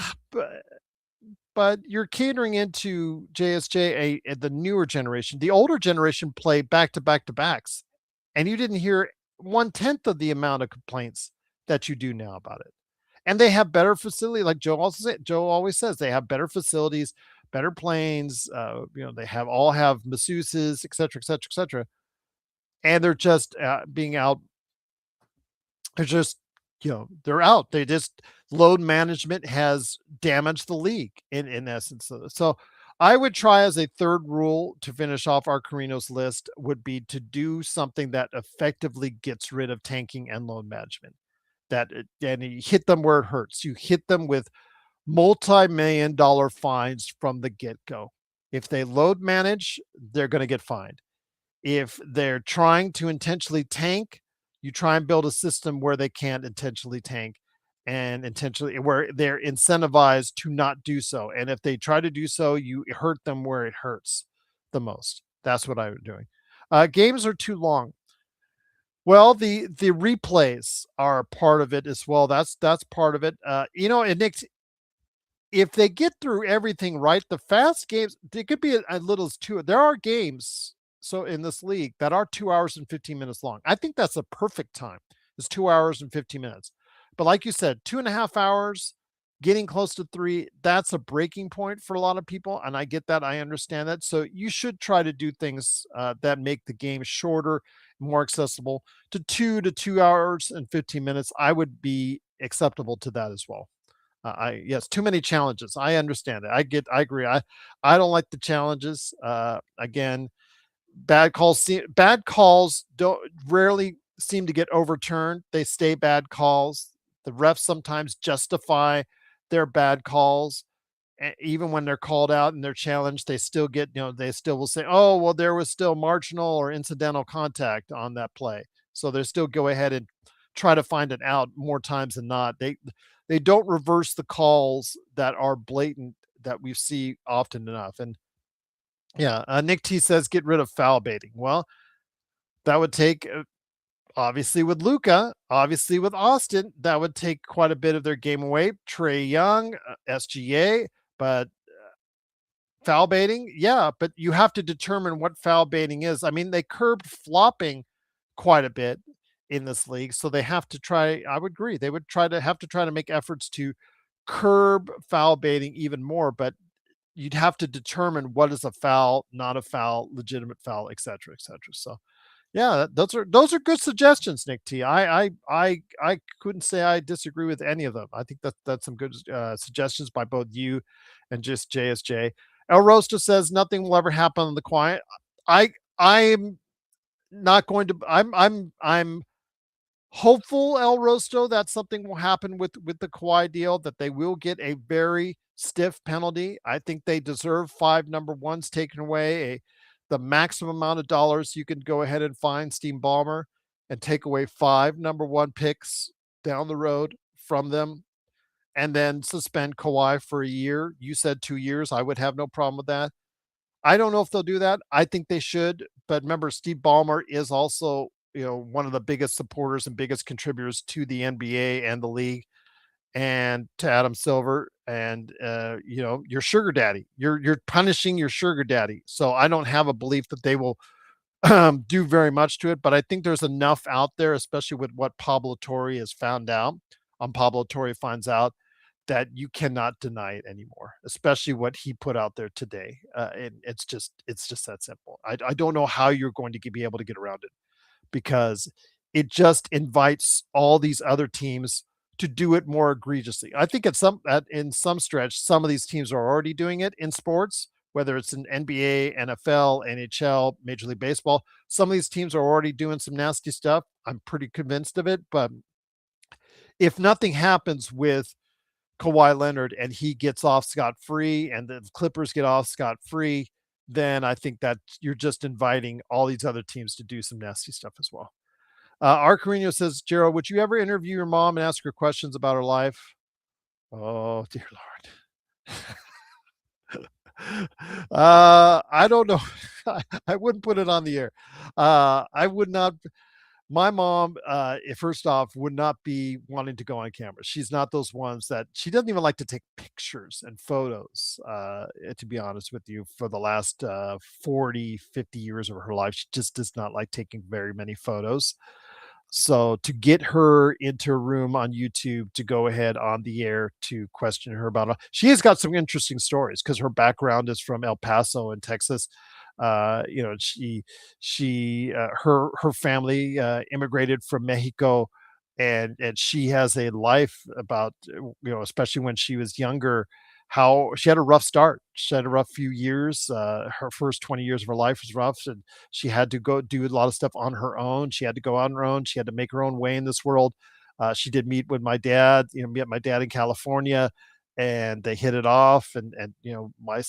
but you're catering into JSJ, the newer generation. The older generation play back to back to backs, and you didn't hear 1/10 of the amount of complaints that you do now about it. And they have better facility, like Joe always says, they have better facilities, better planes. They have masseuses, et cetera, et cetera, et cetera. And they're just being out. They're just, they're out. They just load management has damaged the league in essence. So I would try as a third rule to finish off our Carino's list would be to do something that effectively gets rid of tanking and load management. And you hit them where it hurts. You hit them with multi-million dollar fines from the get-go. If they load manage, they're going to get fined. If they're trying to intentionally tank, you try and build a system where they can't intentionally tank and intentionally where they're incentivized to not do so. And if they try to do so, you hurt them where it hurts the most. That's what I'm doing. Games are too long. Well, the replays are part of it as well. That's part of it. And Nick, if they get through everything right, the fast games, they could be as little as two. There are games so in this league that are 2 hours and 15 minutes long. I think that's a perfect time. It's 2 hours and 15 minutes. But like you said, 2.5 hours, getting close to three, that's a breaking point for a lot of people. And I get that. I understand that. So you should try to do things that make the game shorter, more accessible to 2 hours and 15 minutes. I would be acceptable to that as well. Yes, too many challenges. I understand it. I agree. I don't like the challenges. Again, bad calls don't rarely seem to get overturned. They stay bad calls. The refs sometimes justify their bad calls. Even when they're called out and they're challenged, they still get, they still will say, oh, well, there was still marginal or incidental contact on that play. So they still go ahead and try to find it out more times than not. They don't reverse the calls that are blatant that we see often enough. And yeah, Nick T says get rid of foul baiting. Well, that would take obviously with Luca, obviously with Austin, that would take quite a bit of their game away. Trey Young, SGA, but foul baiting, yeah, but you have to determine what foul baiting is. I mean, they curbed flopping quite a bit in this league, so they have to try. I would agree, they would try to make efforts to curb foul baiting even more, but you'd have to determine what is a foul, not a foul, legitimate foul, et cetera, et cetera. So yeah, those are good suggestions, Nick T. I couldn't say I disagree with any of them. I think that's some good suggestions by both you and just JSJ. El Rosta says nothing will ever happen on the quiet. I'm not going to. I'm hopeful, El Rosto, that something will happen with the Kawhi deal, that they will get a very stiff penalty. I think they deserve 5 number ones taken away, the maximum amount of dollars you can go ahead and find Steve Ballmer and take away 5 number one picks down the road from them and then suspend Kawhi for a year. You said 2 years. I would have no problem with that. I don't know if they'll do that. I think they should. But remember, Steve Ballmer is also, one of the biggest supporters and biggest contributors to the NBA and the league and to Adam Silver and your sugar daddy. You're punishing your sugar daddy. So I don't have a belief that they will do very much to it, but I think there's enough out there, especially with what Pablo Torre has found out. Pablo Torre finds out that you cannot deny it anymore, especially what he put out there today. And it's just that simple. I don't know how you're going to be able to get around it because it just invites all these other teams to do it more egregiously. I think in some stretch, some of these teams are already doing it in sports, whether it's in NBA, NFL, NHL, Major League Baseball. Some of these teams are already doing some nasty stuff. I'm pretty convinced of it. But if nothing happens with Kawhi Leonard and he gets off scot free and the Clippers get off scot free, then I think that you're just inviting all these other teams to do some nasty stuff as well. Arcarino says, Gerald, would you ever interview your mom and ask her questions about her life? Oh, dear Lord. I don't know. I wouldn't put it on the air. I would not. My mom, first off, would not be wanting to go on camera. She's not those ones that she doesn't even like to take pictures and photos. To be honest with you, for the last 40, 50 years of her life, she just does not like taking very many photos. So to get her into a room on YouTube to go ahead on the air to question her about she has got some interesting stories because her background is from El Paso in Texas. Her family immigrated from Mexico, and she has a life about especially when she was younger, how she had a rough start. She had a rough few years. Her first 20 years of her life was rough, and she had to go do a lot of stuff on her own. She had to go on her own. She had to make her own way in this world. She did meet with my dad, met my dad in California, and they hit it off. And my,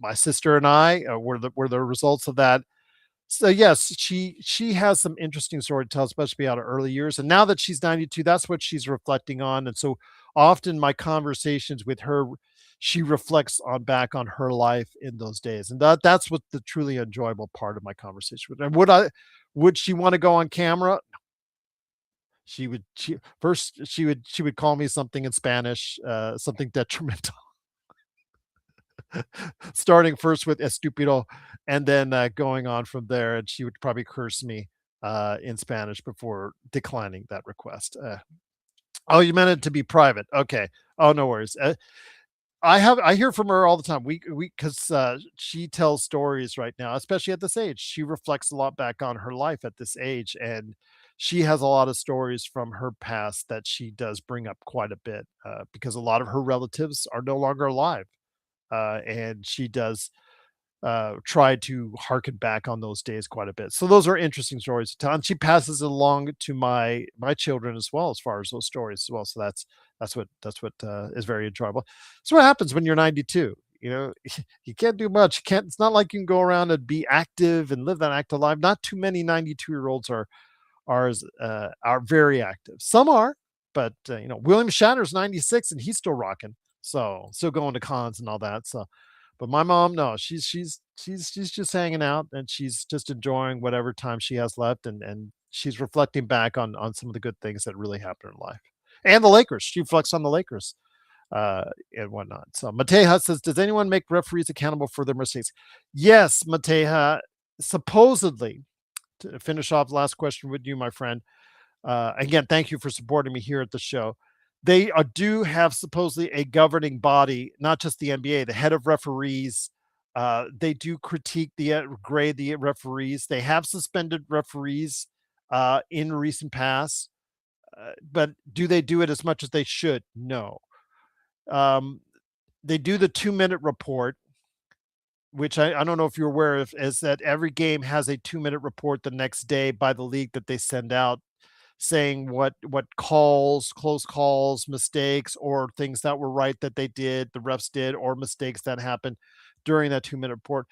my sister and I were the results of that. So yes, she has some interesting story to tell, especially out of early years. And now that she's 92, that's what she's reflecting on. And so often my conversations with her, she reflects on back on her life in those days. And that's what the truly enjoyable part of my conversation with her. And would she want to go on camera? She would call me something in Spanish, something detrimental. Starting first with estúpido and then going on from there. And she would probably curse me in Spanish before declining that request. Oh, you meant it to be private. Okay. Oh, no worries. I hear from her all the time. Because she tells stories right now, especially at this age. She reflects a lot back on her life at this age, and she has a lot of stories from her past that she does bring up quite a bit because a lot of her relatives are no longer alive, and she does try to harken back on those days quite a bit. So those are interesting stories to tell, and she passes it along to my children as well, as far as those stories as well. So that's what is very enjoyable. So what happens when you're 92? You can't do much. You can't. It's not like you can go around and be active and live that active life. Not too many 92-year-olds are very active. Some are, but William Shatner's 96 and he's still rocking. So still going to cons and all that. So, but my mom, no, she's just hanging out and she's just enjoying whatever time she has left, and she's reflecting back on some of the good things that really happened in life. And the Lakers. She reflects on the Lakers and whatnot. So Mateja says, does anyone make referees accountable for their mistakes? Yes, Mateja. Supposedly, to finish off the last question with you, my friend. Again, thank you for supporting me here at the show. They do have supposedly a governing body, not just the NBA, the head of referees. They do critique grade the referees. They have suspended referees in recent past, but do they do it as much as they should? No. They do the 2-minute report, which I don't know if you're aware of, is that every game has a 2-minute report the next day by the league that they send out, saying what calls, close calls, mistakes, or things that were right that they did, the refs did, or mistakes that happened during that 2-minute report.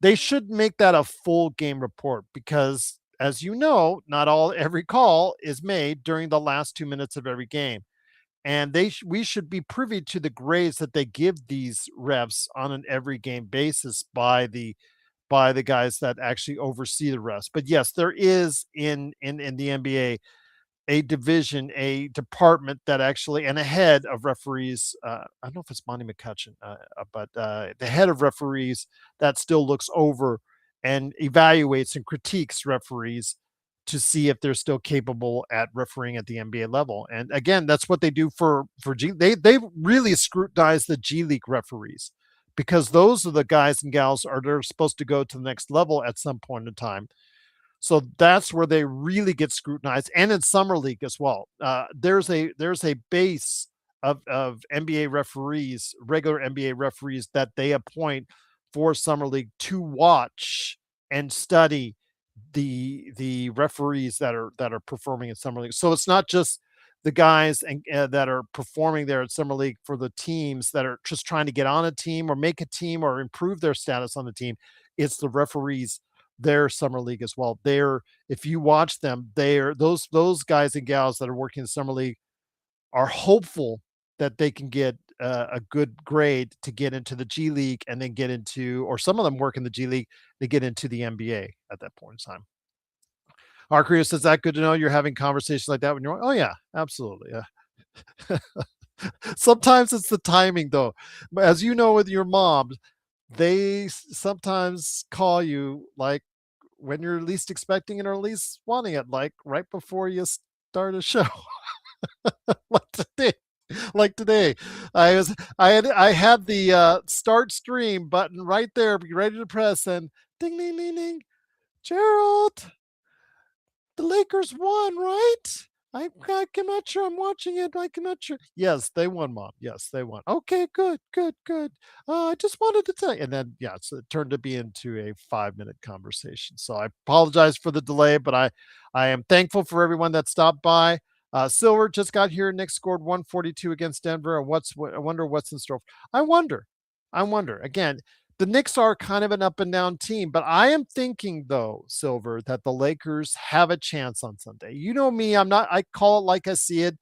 They should make that a full game report because, as you know, not every call is made during the last 2 minutes of every game. And we should be privy to the grades that they give these refs on an every game basis by the guys that actually oversee the refs. But yes, there is in the NBA a division, a department that actually, and a head of referees. I don't know if it's Monty McCutcheon, but the head of referees that still looks over and evaluates and critiques referees to see if they're still capable at refereeing at the NBA level. And again, that's what they do for G. They really scrutinize the G League referees because those are the guys and gals they're supposed to go to the next level at some point in time. So that's where they really get scrutinized, and in summer league as well. There's a base of NBA referees, regular NBA referees that they appoint for summer league to watch and study the referees that are performing in summer league. So it's not just the guys that are performing there at summer league for the teams that are just trying to get on a team or make a team or improve their status on the team. It's the referees, their summer league as well. They're, if you watch them, they're those guys and gals that are working in summer league are hopeful that they can get a good grade to get into the G League and then get into, or some of them work in the G League to get into the NBA at that point in time. Arcario says, that good to know you're having conversations like that when you're, oh yeah, absolutely. Yeah. Sometimes it's the timing though. As you know, with your mom, they sometimes call you like when you're least expecting it or least wanting it, like right before you start a show. like today. Like today. I had the start stream button right there, be ready to press, and ding ding ding ding. Gerald, the Lakers won, right? I'm not sure. I'm watching it. I'm not sure. Yes, they won, Mom. Yes, they won. Okay, good, good, good. I just wanted to tell you. And then, yeah, so it turned to be into a 5-minute conversation. So I apologize for the delay, but I am thankful for everyone that stopped by. Silver just got here. Knicks scored 142 against Denver. And I wonder what's in store. I wonder. Again, the Knicks are kind of an up and down team, but I am thinking though, Silver, that the Lakers have a chance on Sunday. You know me, I call it like I see it,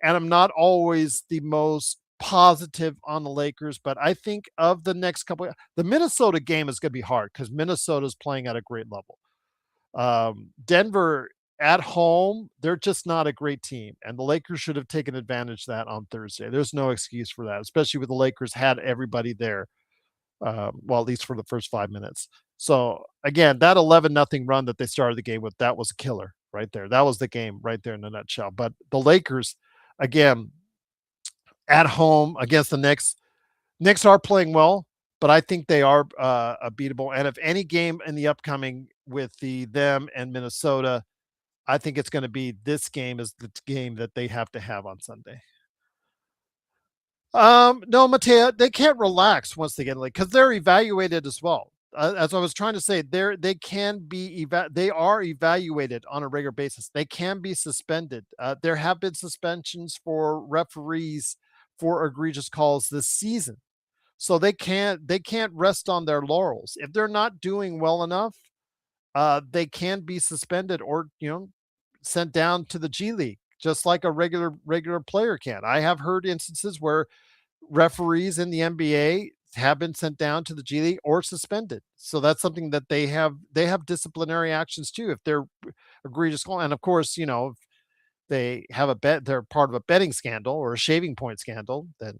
and I'm not always the most positive on the Lakers, but I think of the next couple, the Minnesota game is going to be hard because Minnesota's playing at a great level. Denver at home, they're just not a great team, and the Lakers should have taken advantage of that on Thursday. There's no excuse for that, especially with the Lakers had everybody there, well, at least for the first 5 minutes. So again, that 11-0 run that they started the game with, that was a killer right there. That was the game right there in a nutshell. But the Lakers, again, at home against the Knicks are playing well, but I think they are beatable. And if any game in the upcoming with them and Minnesota, I think it's going to be this game is the game that they have to have on Sunday. No, Mateo, they can't relax once they get like because they're evaluated as well. As I was trying to say, they are evaluated on a regular basis. They can be suspended. There have been suspensions for referees for egregious calls this season, so they can't rest on their laurels. If they're not doing well enough, they can be suspended or sent down to the G League, just like a regular player can. I have heard instances where referees in the NBA have been sent down to the G League or suspended. So that's something that they have disciplinary actions too if they're egregious. And of course, if they have a bet, they're part of a betting scandal or a shaving point scandal, then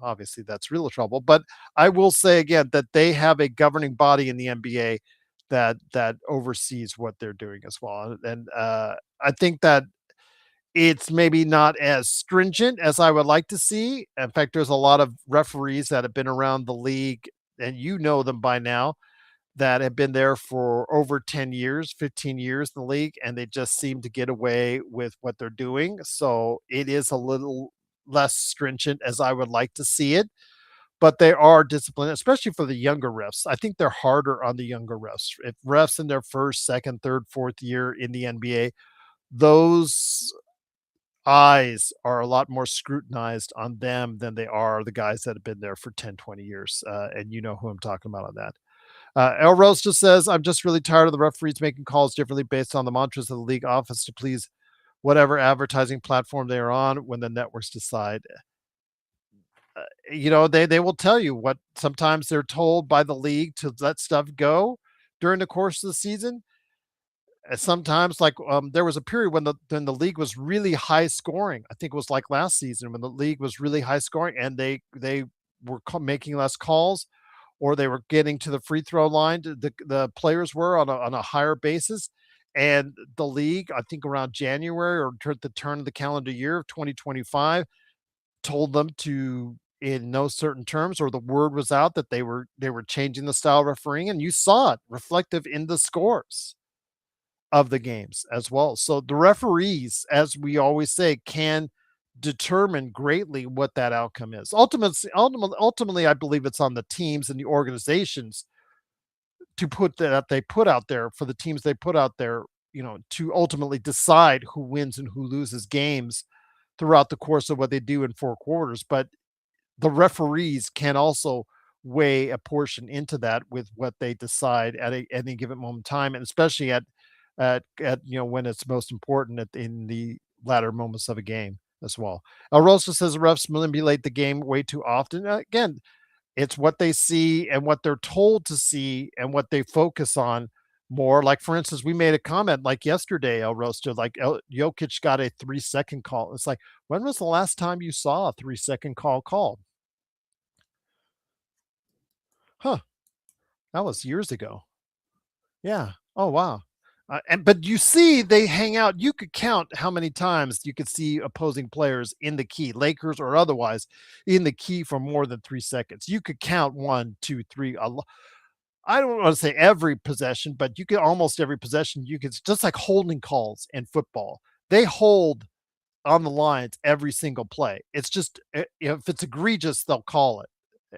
obviously that's real trouble. But I will say again that they have a governing body in the NBA that oversees what they're doing as well. And I think that it's maybe not as stringent as I would like to see. In fact, there's a lot of referees that have been around the league, and you know them by now, that have been there for over 10 years, 15 years in the league, and they just seem to get away with what they're doing. So it is a little less stringent as I would like to see it, but they are disciplined, especially for the younger refs. I think they're harder on the younger refs. If refs in their first, second, third, fourth year in the NBA, those eyes are a lot more scrutinized on them than they are the guys that have been there for 10, 20 years. And you know who I'm talking about on that. El Rose just says, I'm just really tired of the referees making calls differently based on the mantras of the league office to please whatever advertising platform they are on when the networks decide. They will tell you what sometimes they're told by the league to let stuff go during the course of the season. Sometimes, like there was a period when the league was really high scoring. I think it was like last season when the league was really high scoring, and they were making less calls, or they were getting to the free throw line. The players were on a higher basis, and the league, I think around January or the turn of the calendar year of 2025, told them to, in no certain terms, or the word was out that they were changing the style of refereeing, and you saw it reflective in the scores. of the games as well. So the referees, as we always say, can determine greatly what that outcome is. Ultimately, I believe it's on the teams and the organizations to put that they put out there for the teams they put out there, to ultimately decide who wins and who loses games throughout the course of what they do in four quarters. But the referees can also weigh a portion into that with what they decide at any given moment in time, and especially at when it's most important in the latter moments of a game as well. El Rosa says refs manipulate the game way too often. Again, it's what they see and what they're told to see and what they focus on more. Like, for instance, we made a comment like yesterday, El Roaster, like Jokic got a 3-second call. It's like, when was the last time you saw a 3-second call called? Huh. That was years ago. Yeah. Oh, wow. But you see, they hang out. You could count how many times you could see opposing players in the key, Lakers or otherwise, in the key for more than 3 seconds. You could count one, two, three. I don't want to say every possession, but you could almost every possession. You could just like holding calls in football. They hold on the lines every single play. It's just if it's egregious, they'll call it,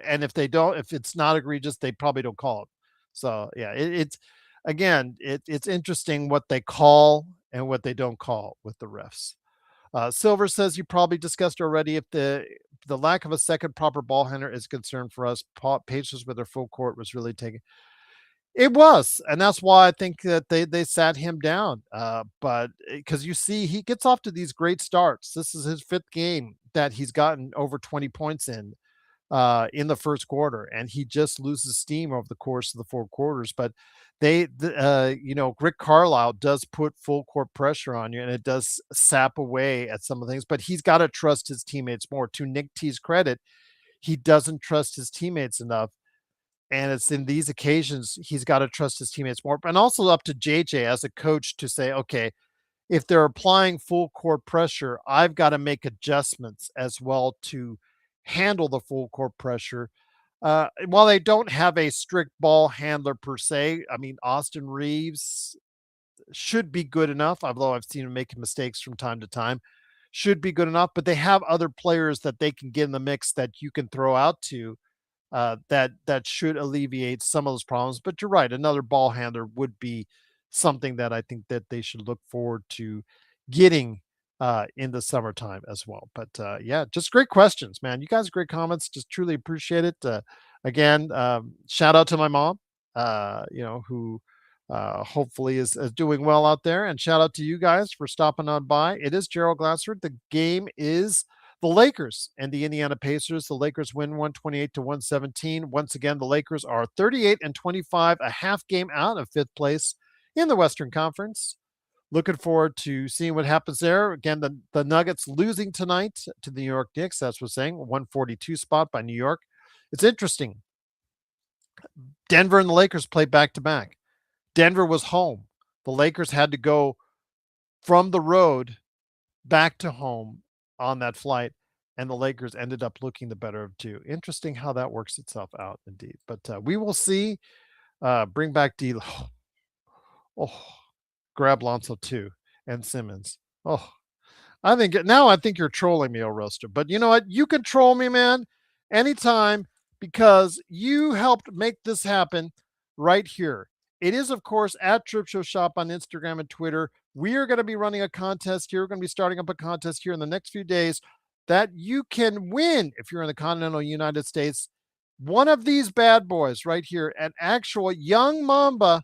and if they don't, if it's not egregious, they probably don't call it. So yeah, it's again, it's interesting what they call and what they don't call with the refs. Silver says you probably discussed already if the lack of a second proper ball handler is a concern for us. Pacers with their full court was really taking it was, and that's why I think that they sat him down. But because you see, he gets off to these great starts. This is his fifth game that he's gotten over 20 points in the first quarter, and he just loses steam over the course of the four quarters. But Rick Carlisle does put full court pressure on you, and it does sap away at some of the things. But he's got to trust his teammates more. To Nick T's credit, he doesn't trust his teammates enough, and it's in these occasions he's got to trust his teammates more. And also up to JJ as a coach to say, okay, if they're applying full court pressure, I've got to make adjustments as well to handle the full court pressure. While they don't have a strict ball handler per se, I mean, Austin Reeves should be good enough, although I've seen him making mistakes from time to time, should be good enough, but they have other players that they can get in the mix that you can throw out to that should alleviate some of those problems. But you're right, another ball handler would be something that I think that they should look forward to getting in the summertime as well. But yeah, just great questions, man. You guys, great comments. Just truly appreciate it. Again, shout out to my mom, who hopefully is doing well out there. And shout out to you guys for stopping on by. It is Gerald Glassford. The game is the Lakers and the Indiana Pacers. The Lakers win 128-117. Once again, the Lakers are 38-25, a half game out of fifth place in the Western Conference. Looking forward to seeing what happens there. Again, the Nuggets losing tonight to the New York Knicks. That's what we're saying. 142 spot by New York. It's interesting. Denver and the Lakers played back to back. Denver was home. The Lakers had to go from the road back to home on that flight, and the Lakers ended up looking the better of two. Interesting how that works itself out, indeed. But we will see. Bring back D'Lo. Oh, grab Lonzo too, and Simmons. Oh, I think you're trolling me, O Roaster. But you know what? You can troll me, man, anytime because you helped make this happen right here. It is, of course, at Trip Show Shop on Instagram and Twitter. We are going to be running a contest here. We're going to be starting up a contest here in the next few days that you can win if you're in the continental United States. One of these bad boys right here, an actual young Mamba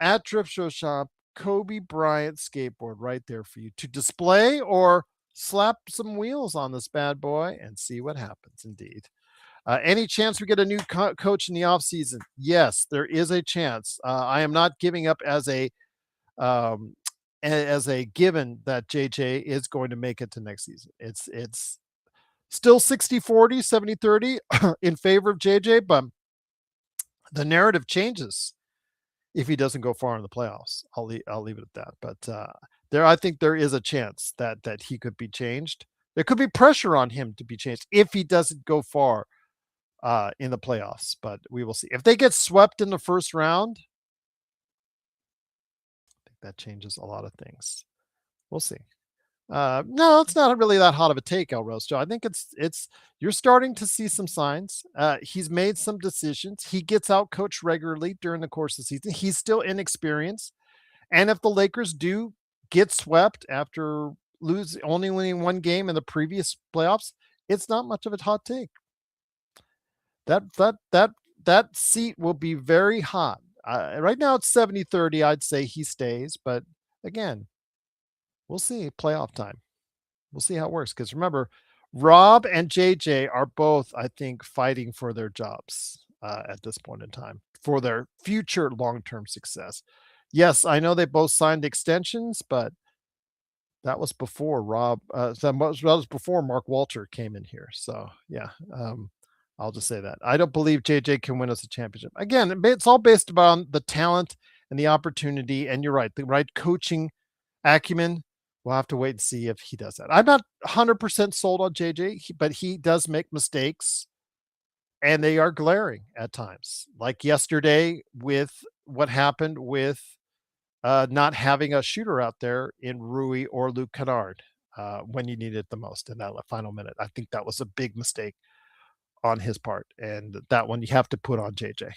at Trip Show Shop, Kobe Bryant skateboard right there for you to display or slap some wheels on this bad boy and see what happens. Indeed. Any chance we get a new coach in the offseason? Yes, there is a chance. I am not giving up as a given that JJ is going to make it to next season. It's still 60-40, 70-30 in favor of JJ, but the narrative changes if he doesn't go far in the playoffs. I'll leave it at that. But I think there is a chance that he could be changed. There could be pressure on him to be changed if he doesn't go far in the playoffs, but we will see. If they get swept in the first round, that changes a lot of things. We'll see. No, it's not really that hot of a take, El Rosto. I think it's you're starting to see some signs. He's made some decisions. He gets out coached regularly during the course of the season. He's still inexperienced. And if the Lakers do get swept after only winning one game in the previous playoffs, it's not much of a hot take. That seat will be very hot. Right now it's 70-30. I'd say he stays, but again, we'll see playoff time. We'll see how it works. Because remember, Rob and JJ are both, I think, fighting for their jobs at this point in time for their future long-term success. Yes, I know they both signed extensions, but that was before that was before Mark Walter came in here. So yeah, I'll just say that. I don't believe JJ can win us a championship. Again, it's all based upon the talent and the opportunity. And you're right, the right coaching acumen. We'll have to wait and see if he does that. I'm not 100% sold on JJ, but he does make mistakes, and they are glaring at times. Like yesterday with what happened with not having a shooter out there in Rui or Luke Kennard when you needed it the most in that final minute. I think that was a big mistake on his part, and that one you have to put on JJ.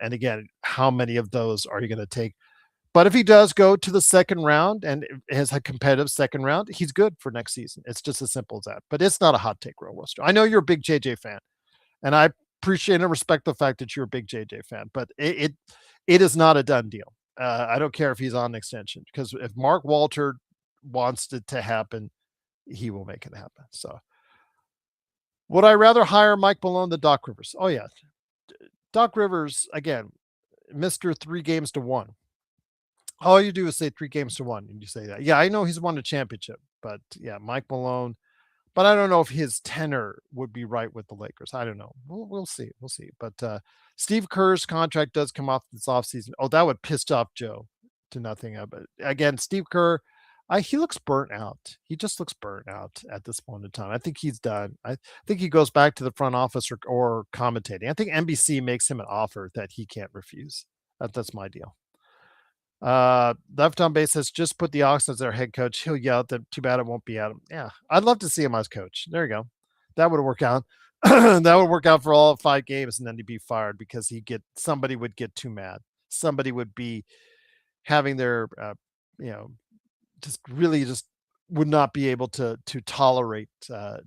And again, how many of those are you going to take? But if he does go to the second round and has a competitive second round, he's good for next season. It's just as simple as that. But it's not a hot take, Real Roaster. I know you're a big JJ fan, and I appreciate and respect the fact that you're a big JJ fan, but it is not a done deal. I don't care if he's on an extension, because if Mark Walter wants it to happen, he will make it happen. So would I rather hire Mike Malone than Doc Rivers? Oh, yeah. Doc Rivers, again, Mr. 3-1. All you do is say 3-1, and you say that. Yeah, I know he's won a championship, but yeah, Mike Malone. But I don't know if his tenor would be right with the Lakers. I don't know. We'll see. We'll see. But Steve Kerr's contract does come off this offseason. Oh, that would piss off Joe to nothing. But again, Steve Kerr, he looks burnt out. He just looks burnt out at this point in time. I think he's done. I think he goes back to the front office or commentating. I think NBC makes him an offer that he can't refuse. That's my deal. Left on base says, just put the Ox as their head coach. He'll yell at them. Too bad it won't be Adam. Yeah, I'd love to see him as coach. There you go. That would work out. That would work out for all 5 games, and then he'd be fired because somebody would get too mad. Somebody would be having their, just really just would not be able to tolerate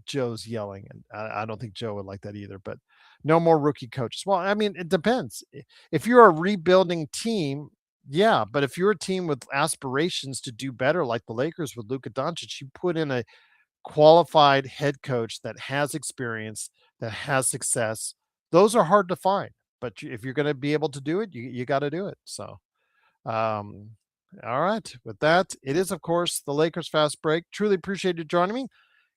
Joe's yelling, and I don't think Joe would like that either. But no more rookie coaches. Well, I mean, it depends. If you're a rebuilding team, yeah, but if you're a team with aspirations to do better, like the Lakers with Luka Doncic, you put in a qualified head coach that has experience, that has success. Those are hard to find, but if you're going to be able to do it, you got to do it. So, all right. With that, it is, of course, the Lakers Fast Break. Truly appreciate you joining me.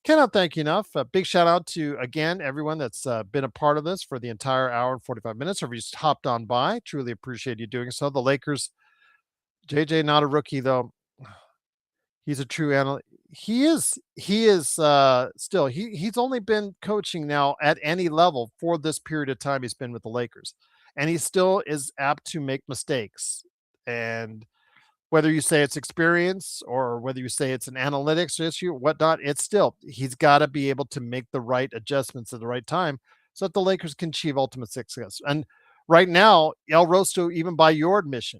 Cannot thank you enough. A big shout out to, again, everyone that's been a part of this for the entire hour and 45 minutes, or if you just hopped on by. Truly appreciate you doing so. The Lakers, JJ, not a rookie, though. He's a true analyst. He is still, he's only been coaching now at any level for this period of time he's been with the Lakers. And he still is apt to make mistakes. And whether you say it's experience or whether you say it's an analytics issue, whatnot, it's still, he's got to be able to make the right adjustments at the right time so that the Lakers can achieve ultimate success. And right now, El Rosto, even by your admission,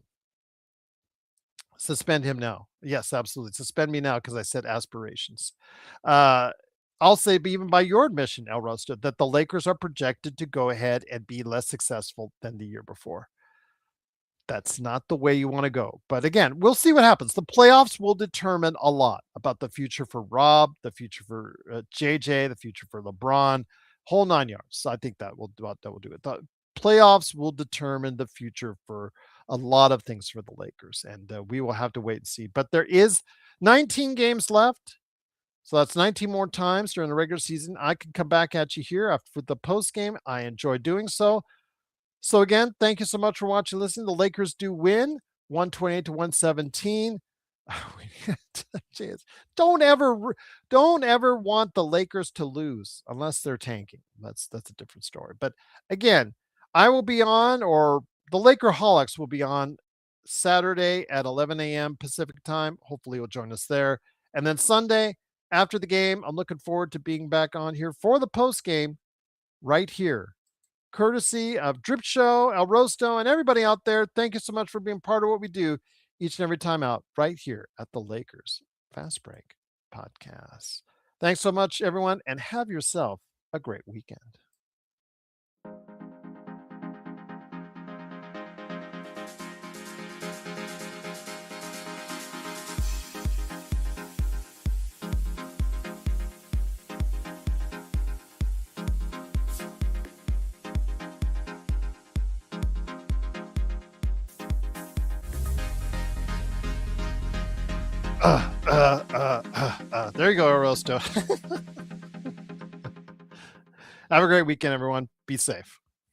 suspend him now. Yes, absolutely. Suspend me now because I said aspirations. I'll say, even by your admission, El Rosto, that the Lakers are projected to go ahead and be less successful than the year before. That's not the way you want to go. But again, we'll see what happens. The playoffs will determine a lot about the future for Rob, the future for JJ, the future for LeBron, whole 9 yards. So I think that will do it. The playoffs will determine the future for a lot of things for the Lakers, and we will have to wait and see. But there is 19 games left. So that's 19 more times during the regular season. I can come back at you here after the post game. I enjoy doing so. So again, thank you so much for watching, listening. The Lakers do win 128 to 117. Don't ever want the Lakers to lose unless they're tanking. That's a different story. But again, I will be on, or the Lakerholics will be on Saturday at 11 a.m. Pacific time. Hopefully you'll join us there. And then Sunday after the game, I'm looking forward to being back on here for the post game right here, courtesy of Drip Show, El Rosto, and everybody out there. Thank you so much for being part of what we do each and every time out right here at the Lakers Fast Break Podcast. Thanks so much, everyone, and have yourself a great weekend. There you go, Rosto. Have a great weekend, everyone. Be safe.